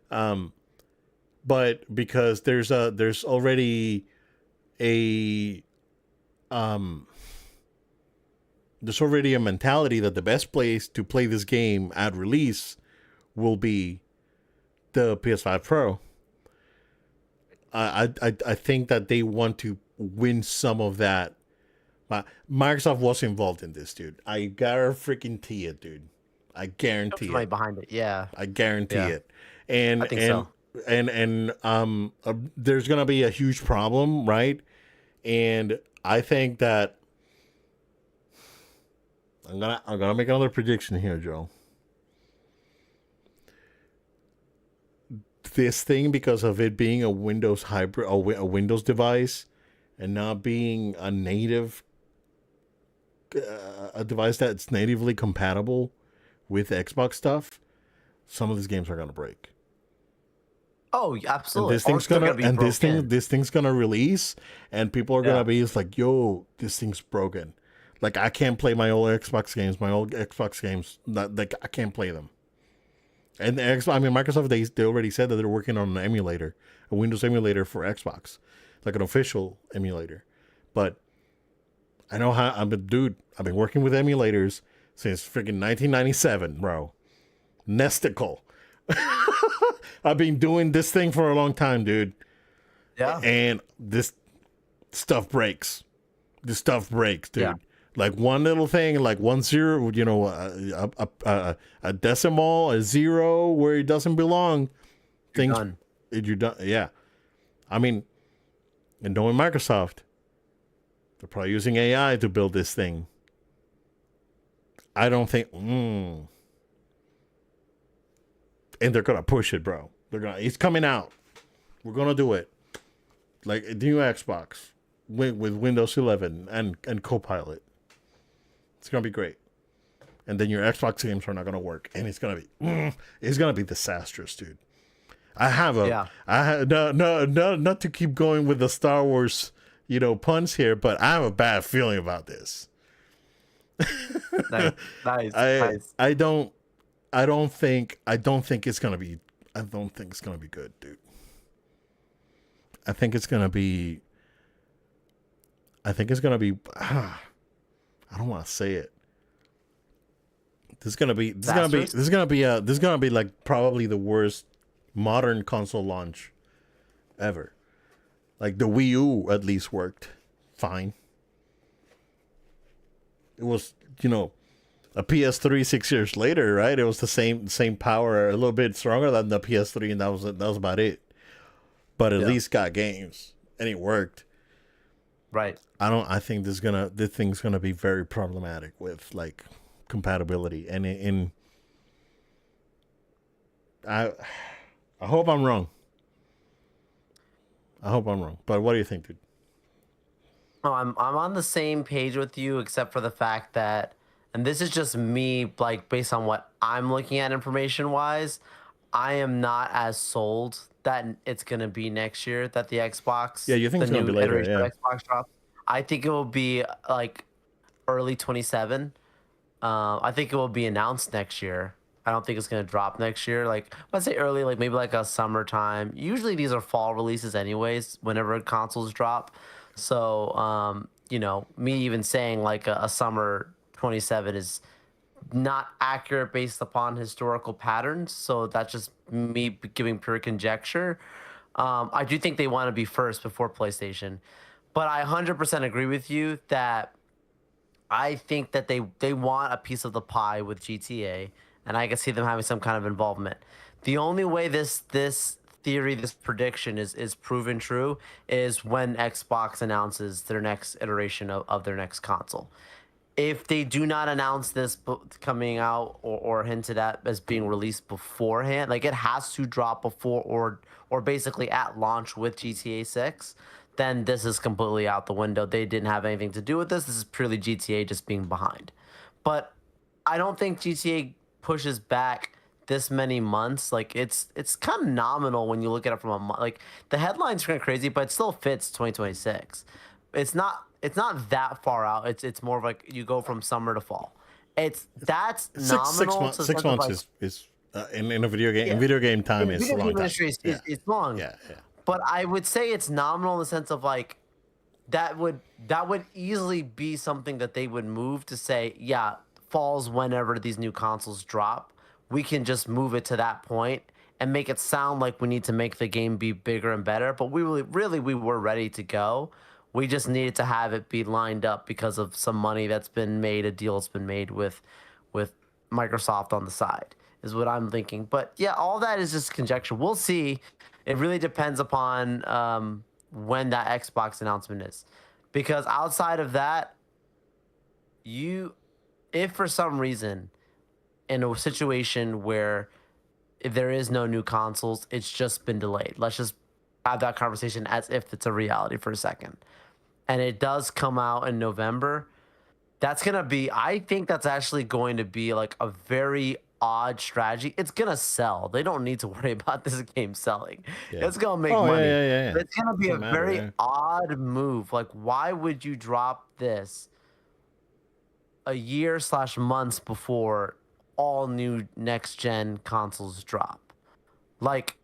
Um, but because there's already a um there's already a mentality that the best place to play this game at release will be the PS5 Pro. I think that they want to win some of that. Microsoft was involved in this, dude. I gotta freaking tee it, dude. I guarantee Money it. behind it. Yeah. I guarantee Yeah. it. And I think so. there's gonna be a huge problem, right? And I think that I'm gonna make another prediction here, Joe. This thing, because of it being a Windows hybrid, a Windows device, and not being a native, a device that's natively compatible with Xbox stuff, some of these games are gonna break. Oh, And absolutely. Or they're gonna be broken. this thing's gonna release, and people are gonna Yeah, be it's like, yo, this thing's broken. Like I can't play my old Xbox games. My old Xbox games, not, like I can't play them. And the Xbox, I mean, Microsoft, they already said that they're working on an emulator, a Windows emulator for Xbox, like an official emulator. But I know how I'm a dude. I've been working with emulators since freaking 1997, bro. Nesticle. I've been doing this thing for a long time, dude. yeah, And this stuff breaks. This stuff breaks, yeah. dude. Like one little thing, like 1 0, you know, a decimal, a zero where it doesn't belong. You're Things done. you're done. Yeah, I mean, and knowing Microsoft, they're probably using AI to build this thing. I don't think, and they're gonna push it, bro. They're gonna. It's coming out. We're gonna do it. Like the new Xbox with Windows 11 and Copilot. It's gonna be great. And then your Xbox games are not gonna work, and it's gonna be disastrous, dude. Yeah. I have no, not to keep going with the Star Wars, puns here, but I have a bad feeling about this. Nice, nice, I nice. I don't I don't think it's gonna be I don't think it's gonna be good, dude. I think it's gonna be I think it's gonna be I don't want to say it. Disastrous. This is gonna be like probably the worst modern console launch ever. Like the Wii U at least worked fine. It was, a PS3 6 years later, right? It was the same power, a little bit stronger than the PS3, and that was about it. But at Yeah. least got games, and it worked. Right. I think this thing's gonna be very problematic with like compatibility, and I I hope I'm wrong. I hope I'm wrong. But what do you think, dude? Oh, I'm on the same page with you, except for the fact that, and this is just me, like based on what I'm looking at information wise, I am not as sold that it's gonna be next year that Yeah, you think the it's gonna be new later? iteration of Yeah. Xbox drops. I think it will be like early 27. I think it will be announced next year. I don't think it's gonna drop next year. Like let's say early, like maybe like a summertime. Usually these are fall releases anyways, whenever consoles drop. So me even saying like a summer 27 is not accurate based upon historical patterns. So that's just me giving pure conjecture. I do think they want to be first before PlayStation, but I 100% agree with you that I think that they want a piece of the pie with GTA, and I can see them having some kind of involvement. The only way this theory, this prediction is proven true is when Xbox announces their next iteration of their next console. If they do not announce this coming out or hinted at as being released beforehand, like it has to drop before or basically at launch with GTA 6, then this is completely out the window. They didn't have anything to do with this. This is purely GTA just being behind. But I don't think GTA pushes back this many months. Like it's kind of nominal when you look at it from a month. Like the headline's kind of crazy, but it still fits 2026. It's not that far out. It's more of like you go from summer to fall. That's Six nominal months. to the Six sense of months like, is in a video game. In yeah, video game time in is a video long game time. industry Yeah. is long, Yeah. Yeah. but I would say it's nominal in the sense of like that would easily be something that they would move to say, yeah, falls whenever these new consoles drop. We can just move it to that point and make it sound like we need to make the game be bigger and better. But we were ready to go. We just needed to have it be lined up because of some money that's been made, a deal that's been made with Microsoft on the side, is what I'm thinking. But yeah, all that is just conjecture. We'll see. It really depends upon when that Xbox announcement is, because outside of that, you, if for some reason in a situation where if there is no new consoles, it's just been delayed. Let's just have that conversation as if it's a reality for a second. And it does come out in November. That's gonna be. I think that's actually going to be like a very odd strategy. It's gonna sell. They don't need to worry about this game selling. Yeah. It's gonna make Oh yeah, money. yeah, yeah, yeah. But it's gonna be a Doesn't matter. very Yeah. odd move. Like, why would you drop this a year slash months before all new next gen consoles drop? Like,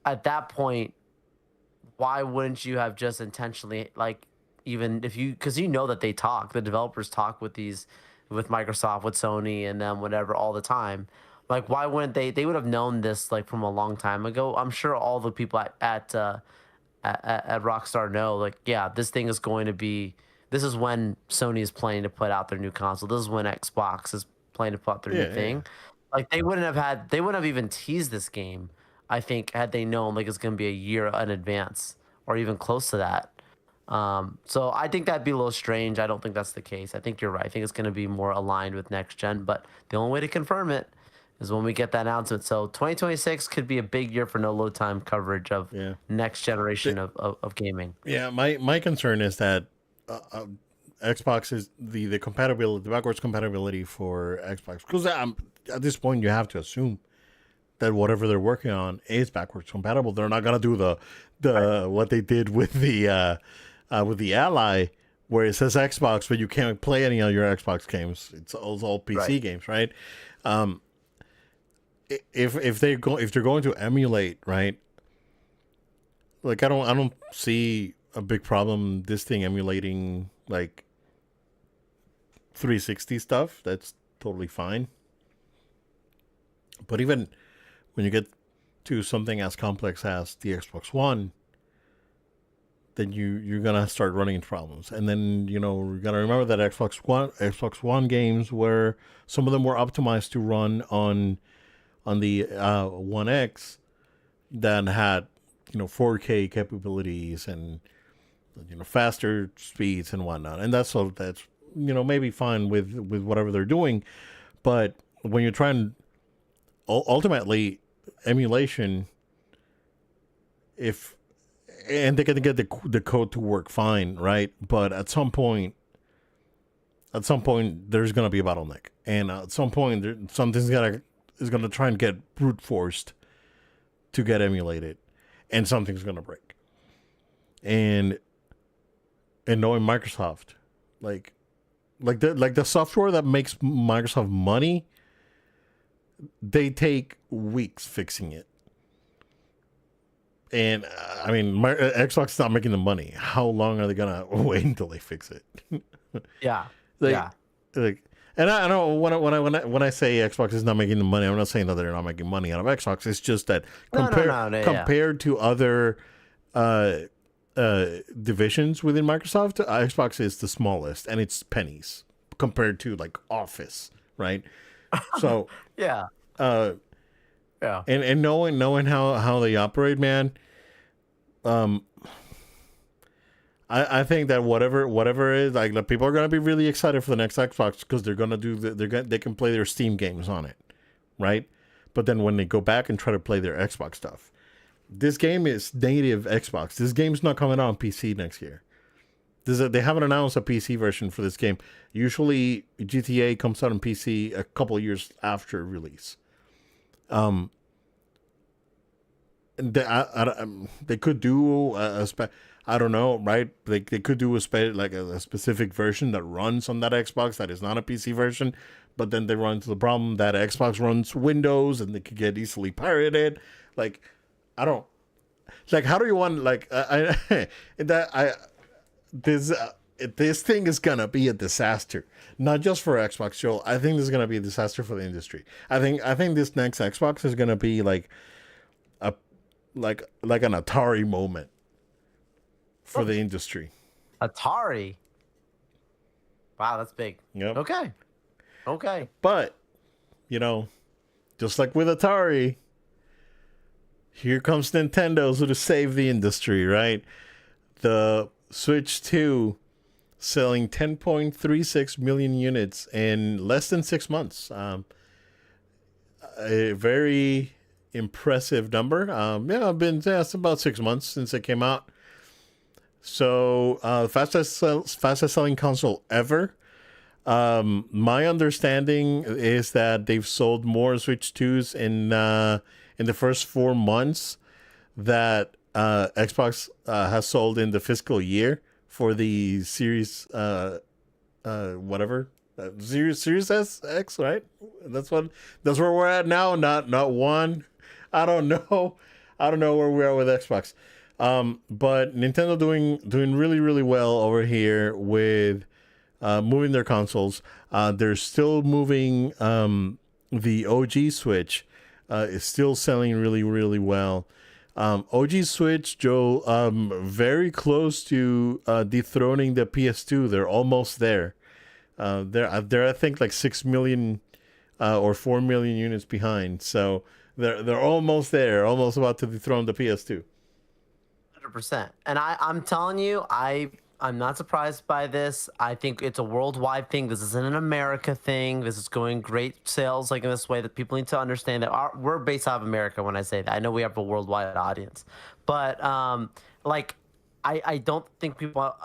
at that point, why wouldn't you have just intentionally, like, even if you, because you know that they talk, the developers talk with these, with Microsoft, with Sony, and then whatever all the time. Like, why wouldn't they would have known this like from a long time ago. I'm sure all the people at Rockstar know, like, yeah, this thing is going to be, this is when Sony is planning to put out their new console. This is when Xbox is planning to put out their new Yeah, yeah, thing. Like, they wouldn't have even teased this game, I think, had they known like it's going to be a year in advance or even close to that. So I think that'd be a little strange. I don't think that's the case. I think you're right. I think it's going to be more aligned with next gen, but the only way to confirm it is when we get that announcement. So 2026 could be a big year for no load time coverage of yeah. next The, generation of gaming. yeah. My concern is that Xbox is the compatibility, the backwards compatibility for Xbox, because at this point you have to assume that whatever they're working on is backwards compatible. They're not gonna do the what they did with the Ally, where it says Xbox, but you can't play any of your Xbox games. It's all PC Right. games, right? Um, if they're going to emulate, right? Like I don't see a big problem this thing emulating like 360 stuff. That's totally fine. But even when you get to something as complex as the Xbox One, then you're gonna start running into problems. And then you gotta remember that Xbox One games were some of them were optimized to run on the One X that had 4K capabilities and faster speeds and whatnot. And that's maybe fine with whatever they're doing, but when you're trying ultimately emulation, if and they can get the code to work fine, right? But at some point, there's gonna be a bottleneck, and at some point, something's gonna is gonna try and get brute forced to get emulated, and something's gonna break. And knowing Microsoft, like the software that makes Microsoft money, they take weeks fixing it. And I mean, Xbox is not making the money. How long are they gonna wait until they fix it? Yeah. like, Yeah. like, and I know when I say Xbox is not making the money, I'm not saying that they're not making money out of Xbox. It's just that No, no, no, no, yeah. compared to other uh, divisions within Microsoft, Xbox is the smallest, and it's pennies compared to like Office, right? So, Yeah. uh, Yeah. and knowing how they operate, man, um, I think that whatever it is, like, the people are gonna be really excited for the next Xbox because they're gonna they can play their Steam games on it, right? But then when they go back and try to play their Xbox stuff, this game is native Xbox. This game's not coming out on PC next year. They haven't announced a PC version for this game. Usually, GTA comes out on PC a couple years after release. Um, they could do I don't know, right? They could do a specific version that runs on that Xbox that is not a PC version, but then they run into the problem that Xbox runs Windows and they could get easily pirated. Like, I don't like. How do you want like I that I this this thing is gonna be a disaster, not just for Xbox, Joel. I think this is gonna be a disaster for the industry. I think this next Xbox is gonna be a like an Atari moment for the industry. Atari. Wow, that's big. Yep. Okay. Okay. But just like with Atari, here comes Nintendo to save the industry, right? The Switch 2 selling 10.36 million units in less than 6 months. A very impressive number. It's about 6 months since it came out. So fastest selling console ever. My understanding is that they've sold more Switch 2s in the first 4 months that Xbox has sold in the fiscal year for the Series whatever Series S X, right? That's where we're at now. Not one. I don't know. I don't know where we are with Xbox. But Nintendo doing really really well over here with moving their consoles. They're still moving the OG Switch. Is still selling really really well. OG Switch, Joe, very close to dethroning the PS2. They're almost there. They're I think like 6 million or 4 million units behind. So they're almost there, almost about to dethrone the PS2. 100%. And I'm telling you, I'm not surprised by this. I think it's a worldwide thing. This isn't an America thing. This is going great sales like in this way that people need to understand that we're based out of America when I say that. I know we have a worldwide audience, but like I don't think people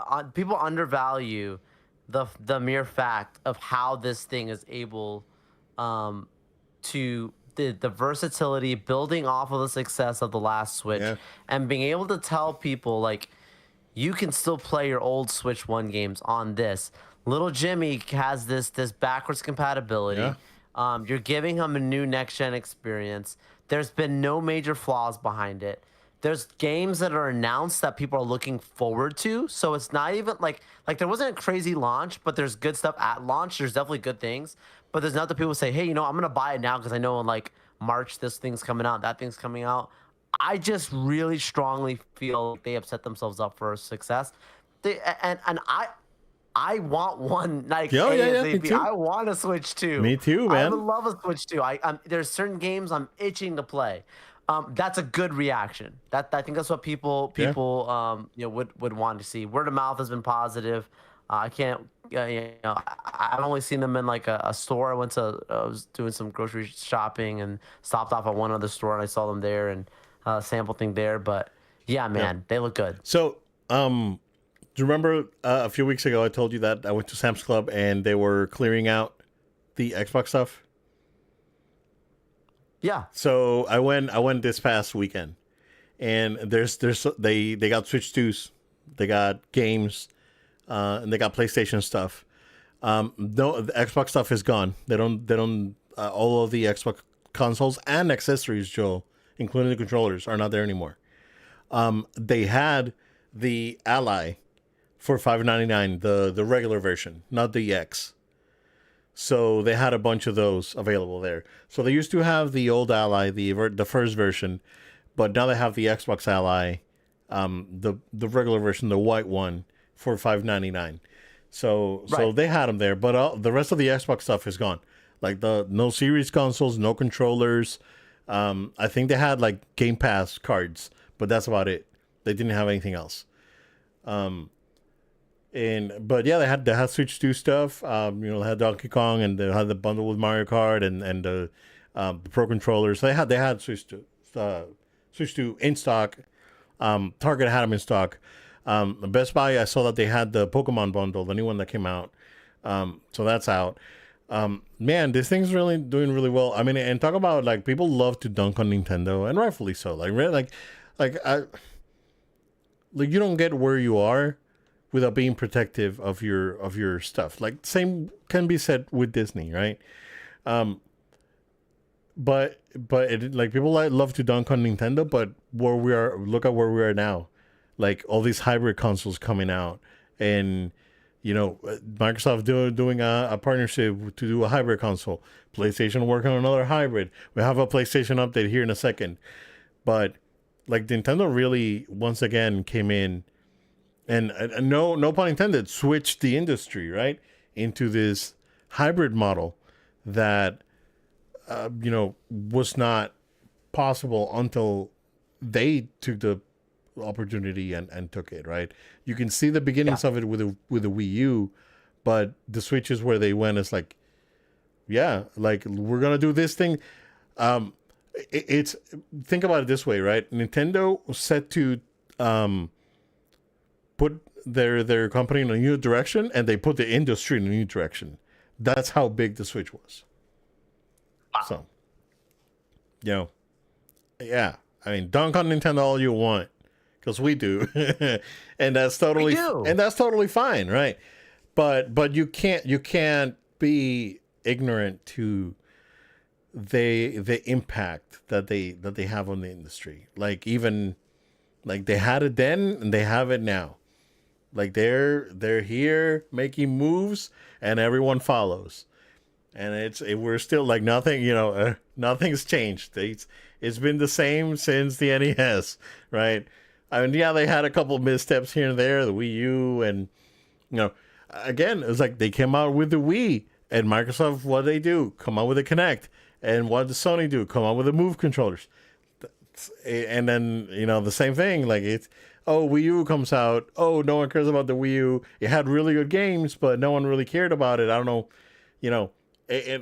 undervalue the mere fact of how this thing is able um to the versatility building off of the success of the last Switch Yeah, and being able to tell people like you can still play your old Switch 1 games on this. Little Jimmy has this backwards yeah, compatibility. You're giving him a new next gen experience. There's been no major flaws behind it. There's games that are announced that people are looking forward to. So it's not even like there wasn't a crazy launch, but there's good stuff at launch. There's definitely good things, but there's not the people say, hey, I'm gonna buy it now because I know in like March this thing's coming out, that thing's coming out. I just really strongly feel like they have set themselves up for success. I want one like yeah, yeah, yeah. Me ASAP. too. I want to Switch 2. Me too, I would man. love a Switch 2. There's certain games I'm itching to play. That's a good reaction. That I think that's what Yeah. people would want to see. Word of mouth has been positive. I can't I've only seen them in like a store. I was doing some grocery shopping and stopped off at one other store and I saw them there and sample thing there. But yeah, Yeah. man, they look good. So, do you remember a few weeks ago I told you that I went to Sam's Club and they were clearing out the Xbox stuff? Yeah, So I went this past weekend, and they got Switch 2s, they got games, and they got PlayStation stuff. No, the Xbox stuff is gone. They don't all of the Xbox consoles and accessories, Joel, including the controllers, are not there anymore. They had the Ally for $5.99, the regular version, not the X. So they had a bunch of those available there. So they used to have the old Ally, the first version, but now they have the Xbox Ally, the regular version, the white one, for $5.99. So right. they had them there, but the rest of the Xbox stuff is gone. Like the no series consoles, no controllers. I think they had like Game Pass cards, but that's about it. They didn't have anything else. But yeah, they had Switch 2 stuff. They had Donkey Kong and they had the bundle with Mario Kart and the Pro controllers. They had Switch 2 in stock. Target had them in stock. Best Buy, I saw that they had the Pokemon bundle, the new one that came out. So that's out. Man, this thing's really doing really well. I mean, and talk about like people love to dunk on Nintendo, and rightfully so. Like you don't get where you are without being protective of your stuff. Like same can be said with Disney, right? But like people love to dunk on Nintendo, but where we are, look at where we are now. Like all these hybrid consoles coming out, and Microsoft doing a partnership to do a hybrid console. PlayStation working on another hybrid. We have a PlayStation update here in a second, but like Nintendo really once again came in and no pun intended, switched the industry right into this hybrid model that was not possible until they took the opportunity and took it right. You can see the Yeah. beginnings of it with the Wii U, but the Switch is where they went. It's like, yeah, like we're gonna do this thing. It's think about it this way, right? Nintendo was set to put their company in a new direction, and they put the industry in a new direction. That's how big the Switch was. Wow. So, you know, yeah. I mean, dunk on Nintendo all you want, because we do, and We do. that's totally fine, right? But you can't be ignorant to the impact that they have on the industry. Like, even like they had it then and they have it now. Like, they're here making moves and everyone follows. And we're still like nothing, nothing's changed. It's been the same since the NES, right? I mean, yeah, they had a couple missteps here and there, the Wii U, and you know, again, it's like they came out with the Wii, and Microsoft, what they do, come out with a Kinect, and what does Sony do, come out with the Move controllers, and then the same thing. Like, it's, oh, Wii U comes out, oh, no one cares about the Wii U. It had really good games, but no one really cared about it. I don't know, you know,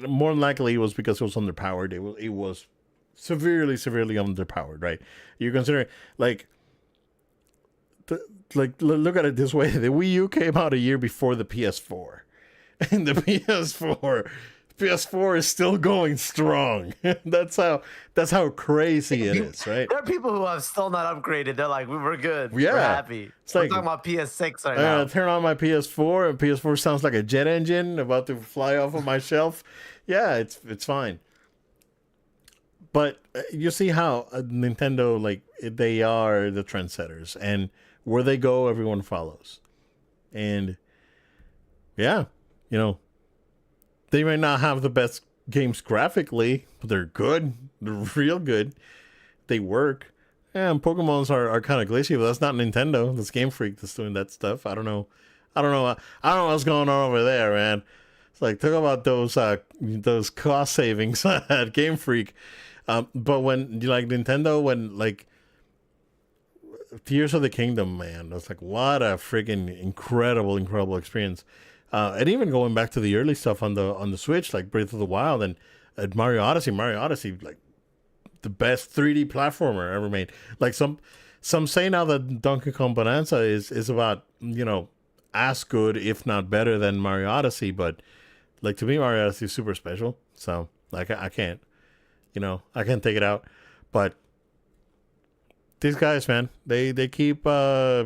more than likely it was because it was underpowered. It was severely underpowered, right? You consider, like, look at it this way: the Wii U came out a year before the PS4, and the PS4 is still going strong. That's how crazy it is, right? There are people who have still not upgraded. They're like, we're good. Yeah, We're happy. it's We're like, talking about PS6 right now. turn on my PS4, and PS4 sounds like a jet engine about to fly off of my shelf. Yeah, it's fine. But you see how Nintendo, like, they are the trendsetters, and where they go, everyone follows. And yeah, you know, they may not have the best games graphically, but they're good. They're real good. They work. Yeah, and Pokemon's are kind of glitchy, but that's not Nintendo. That's Game Freak that's doing that stuff. I don't know. I don't know. I don't know what's going on over there, man. It's like, talk about those cost savings at Game Freak. But when you, like, Nintendo, when, like, Tears of the Kingdom, man, that's like, what a freaking incredible experience. And even going back to the early stuff on the Switch, like Breath of the Wild and Mario Odyssey, like the best 3D platformer ever made. Like, some say now that Donkey Kong Bonanza is about, as good, if not better, than Mario Odyssey. But, like, to me, Mario Odyssey is super special. So, like, I can't, I can't take it out. But these guys, man, they keep blazing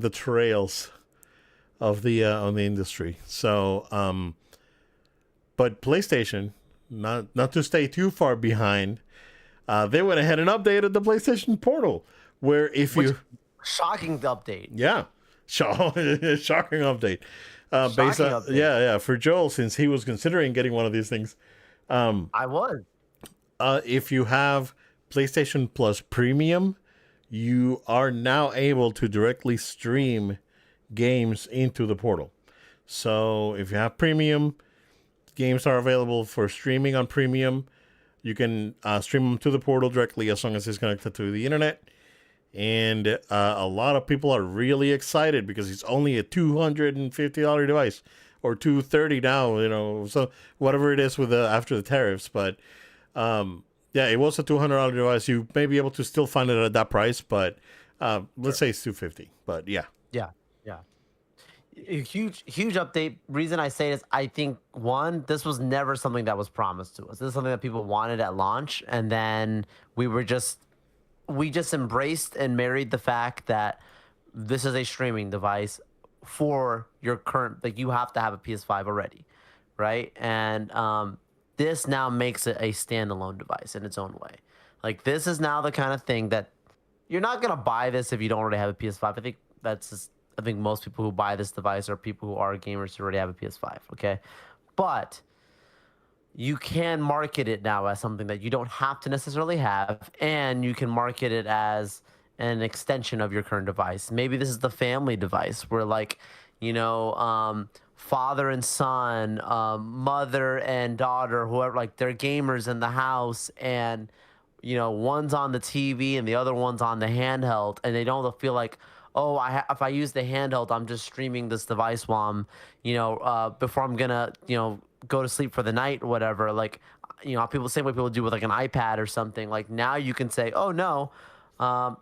the trails of the on the industry. So, but PlayStation, not to stay too far behind, they went ahead and updated the PlayStation Portal, where Shocking update. yeah, shocking update. Based Shocking on update. yeah, for Joel, since he was considering getting one of these things. I was. If you have PlayStation Plus Premium, you are now able to directly stream games into the portal. So if you have Premium, games are available for streaming on Premium. You can stream them to the portal directly as long as it's connected to the internet. And a lot of people are really excited because it's only a $250 device, or $230 now, so whatever it is with after the tariffs. But yeah, it was a $200 device. You may be able to still find it at that price, but let's say it's $250. But yeah, Yeah. Yeah. A huge update. Reason I say this, I think, one, this was never something that was promised to us. This is something that people wanted at launch, and then we just embraced and married the fact that this is a streaming device for your current, like, you have to have a PS5 already, right? And this now makes it a standalone device in its own way. Like, this is now the kind of thing that you're not gonna buy this if you don't already have a PS5. I think most people who buy this device are people who are gamers who already have a PS5. Okay, but you can market it now as something that you don't have to necessarily have, and you can market it as an extension of your current device. Maybe this is the family device where, like, father and son, mother and daughter, whoever, like, they're gamers in the house, and one's on the TV and the other one's on the handheld, and they don't feel like, oh, if I use the handheld, I'm just streaming this device while I'm, before I'm gonna, go to sleep for the night or whatever. Like, people, same way people do with, like, an iPad or something. Like, now you can say, oh no, I'm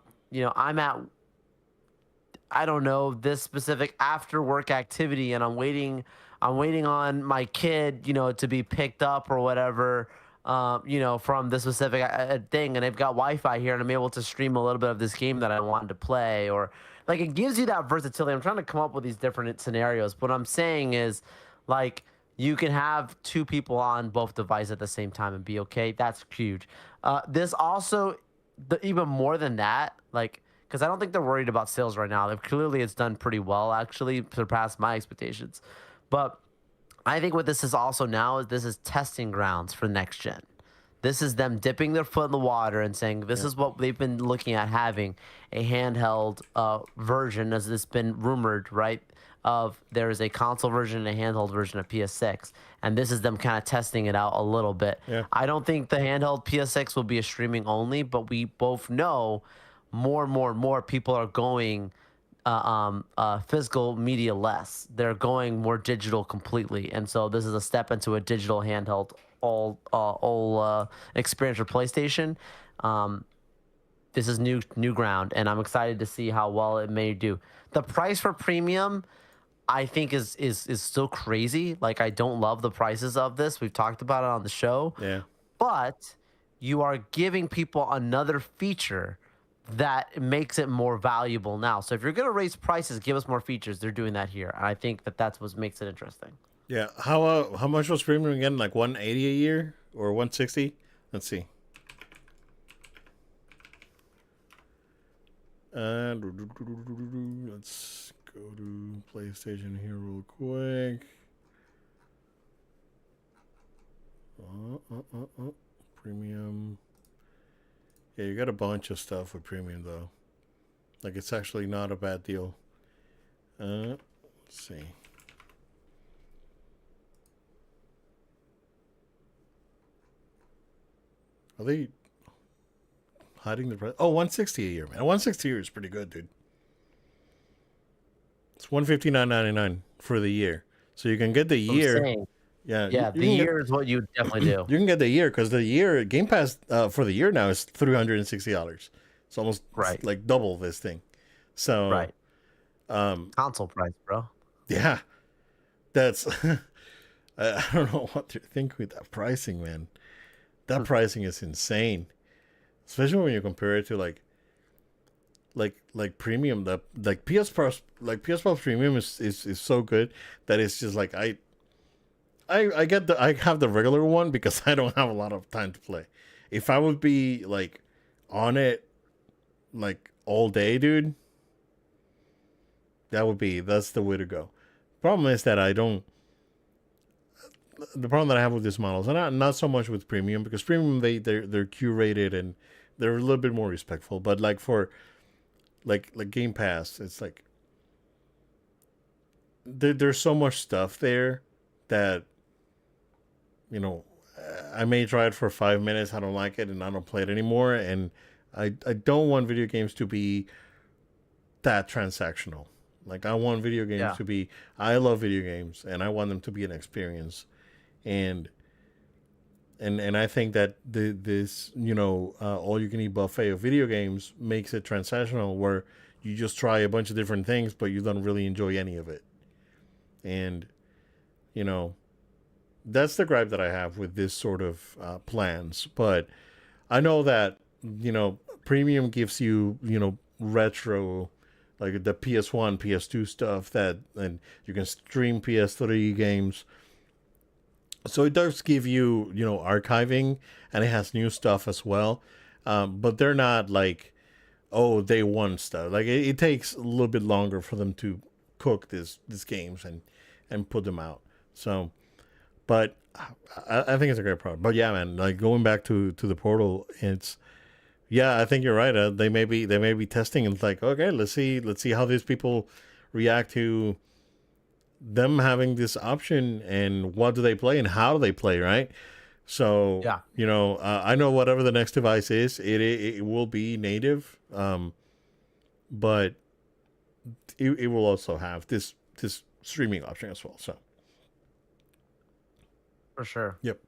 I don't know, this specific after work activity, and I'm waiting on my kid, to be picked up or whatever, from this specific thing, and they've got Wi-Fi here, and I'm able to stream a little bit of this game that I wanted to play, or like it gives you that versatility. I'm trying to come up with these different scenarios. What I'm saying is, like, you can have two people on both devices at the same time and be okay. That's huge. This also, even more than that, like, because I don't think they're worried about sales right now. Clearly, it's done pretty well, actually, surpassed my expectations. But I think what this is also now is this is testing grounds for next gen. This is them dipping their foot in the water and saying this Yeah. is what they've been looking at, having a handheld version, as it's been rumored, right? Of there is a console version and a handheld version of PS6, and this is them kind of testing it out a little bit. Yeah. I don't think the handheld PS6 will be a streaming only, but we both know more and more and more people are going physical media less. They're going more digital completely, and so this is a step into a digital handheld all experience for PlayStation. Um, this is new ground, and I'm excited to see how well it may do. The price for premium, I think, is still crazy. Like, I don't love the prices of this. We've talked about it on the show, Yeah. but you are giving people another feature that makes it more valuable now. So if you're going to raise prices, give us more features. They're doing that here, and I think that that's what makes it interesting. Yeah. How much was premium again? Like 180 a year or 160? Let's see. Let's go to PlayStation here real quick. Premium. Yeah, you got a bunch of stuff with premium though. Like it's actually not a bad deal. Let's see. Are they hiding the price? Oh, 160 a year, man. 160 a year is pretty good, dude. It's 159.99 for the year. So you can get the I'm year. saying, Yeah, yeah, you the can get year is what you definitely do. you can get the year because the year Game Pass for the year now is $360. It's almost Right, like double this thing. So right. um, Console price, bro. yeah, that's I don't know what to think with that pricing, man. That pricing is insane, especially when you compare it to like premium. The like PS Plus premium is so good that it's just like I get I have the regular one because I don't have a lot of time to play. If I would be like on it like all day, dude, that's the way to go. Problem is that I don't. The problem that I have with these models, and not so much with premium, because premium they're curated and they're a little bit more respectful. But like for like Game Pass, it's like there's so much stuff there that you know I may try it for 5 minutes, I don't like it, and I don't play it anymore. And I don't want video games to be that transactional. Like I want video games Yeah, to be. I love video games, and I want them to be an experience. And and I think that this all you can eat buffet of video games makes it transactional, where you just try a bunch of different things, but you don't really enjoy any of it. And you know that's the gripe that I have with this sort of plans. But I know that premium gives you retro, like the PS1, PS2 stuff, that and you can stream PS3 games. So it does give you archiving, and it has new stuff as well. But they're not like day one stuff. Like it takes a little bit longer for them to cook these games and put them out. So, but I think it's a great product. But yeah, man, like going back to the Portal, it's yeah, I think you're right. They may be testing, and it's like, okay, let's see how these people react to them having this option, and what do they play and how do they play, right? So yeah, I know whatever the next device is, it will be native, but it will also have this streaming option as well. So for sure. yep,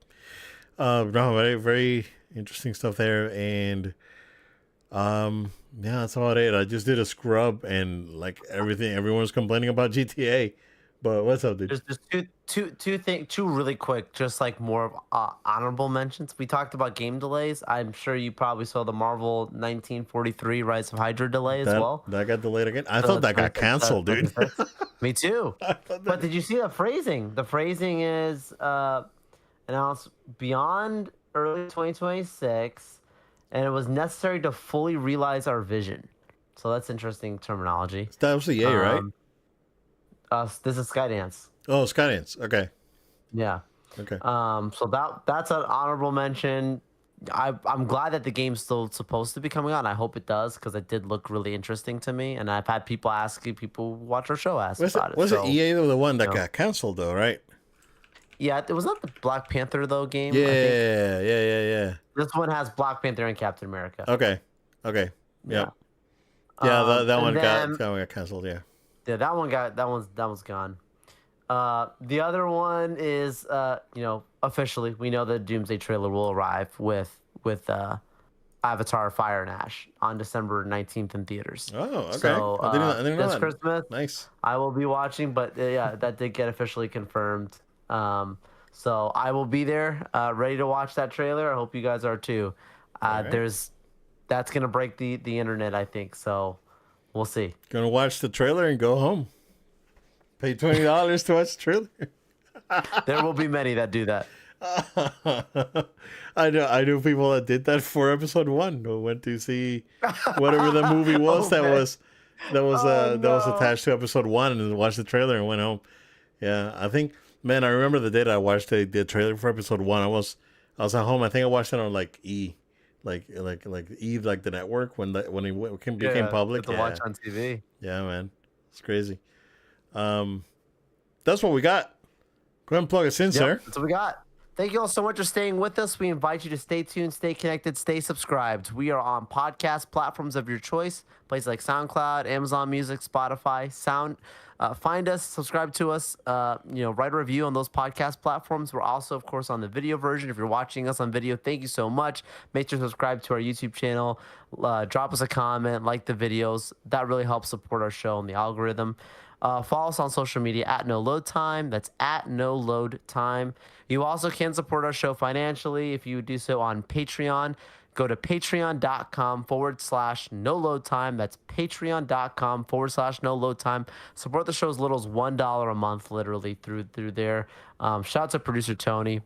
no, very very interesting stuff there. And Yeah, that's about it. I just did a scrub and like everything. Everyone's complaining about GTA, but what's up, dude? There's just two really quick, just like more of honorable mentions. We talked about game delays. I'm sure you probably saw the Marvel 1943 Rise of Hydra delay as well. That got delayed again. I thought So that got canceled, dude. 26. Me too. I thought But that. did you see the phrasing? The phrasing is announced beyond early 2026, and it was necessary to fully realize our vision. So that's interesting terminology. That was the A, right? Um, this is Skydance. Oh, Skydance. Okay. Yeah. Okay. So that's an honorable mention. I'm glad that the game's still supposed to be coming out. And I hope it does because it did look really interesting to me, and I've had people who watch our show ask about it. Was it So EA the one that you know, got canceled though, right? yeah, it was not the Black Panther though game. I think Yeah. this one has Black Panther and Captain America. Okay. Okay. Yeah. Yep. Yeah, And then that one got canceled. Yeah. yeah, that one's gone. The other one is officially we know the Doomsday trailer will arrive with Avatar Fire and Ash on December 19th in theaters. Oh, okay. So I didn't know this that. Christmas Nice. I will be watching, but yeah, that did get officially confirmed. So I will be there, ready to watch that trailer. I hope you guys are too. All right. That's gonna break the internet, I think. So we'll see. Gonna watch the trailer and go home. Pay $20 to watch the trailer. There will be many that do that. I know people that did that for episode 1 who went to see whatever the movie was Okay. that Oh, that was no. attached to episode 1 and watched the trailer and went home. Yeah, I think, man, I remember the day that I watched the trailer for episode 1. I was at home. I think I watched it on like E, like E, like the network when became Yeah, public. get to watch on TV. Yeah, man, it's crazy. That's what we got. Go ahead and plug us in, sir. Yep, that's what we got. Thank you all so much for staying with us. We invite you to stay tuned, stay connected, stay subscribed. We are on podcast platforms of your choice, places like SoundCloud, Amazon Music, Spotify. Find us, subscribe to us. Write a review on those podcast platforms. We're also, of course, on the video version. If you're watching us on video, thank you so much. Make sure to subscribe to our YouTube channel. Drop us a comment, like the videos. That really helps support our show and the algorithm. Follow us on social media at No Load Time. That's at No Load Time. You also can support our show financially if you do so on Patreon. Go to patreon.com/no load time. That's patreon.com/no load time. Support the show as little as $1 a month, literally through there. Shout out to producer Tony.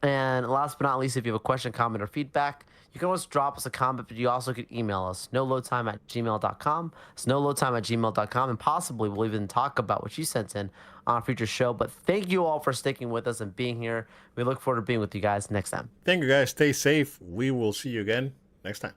And last but not least, if you have a question, comment, or feedback, you can always drop us a comment, but you also could email us, noloadtime@gmail.com. It's noloadtime@gmail.com, and possibly we'll even talk about what you sent in on a future show. But thank you all for sticking with us and being here. We look forward to being with you guys next time. Thank you, guys. Stay safe. We will see you again next time.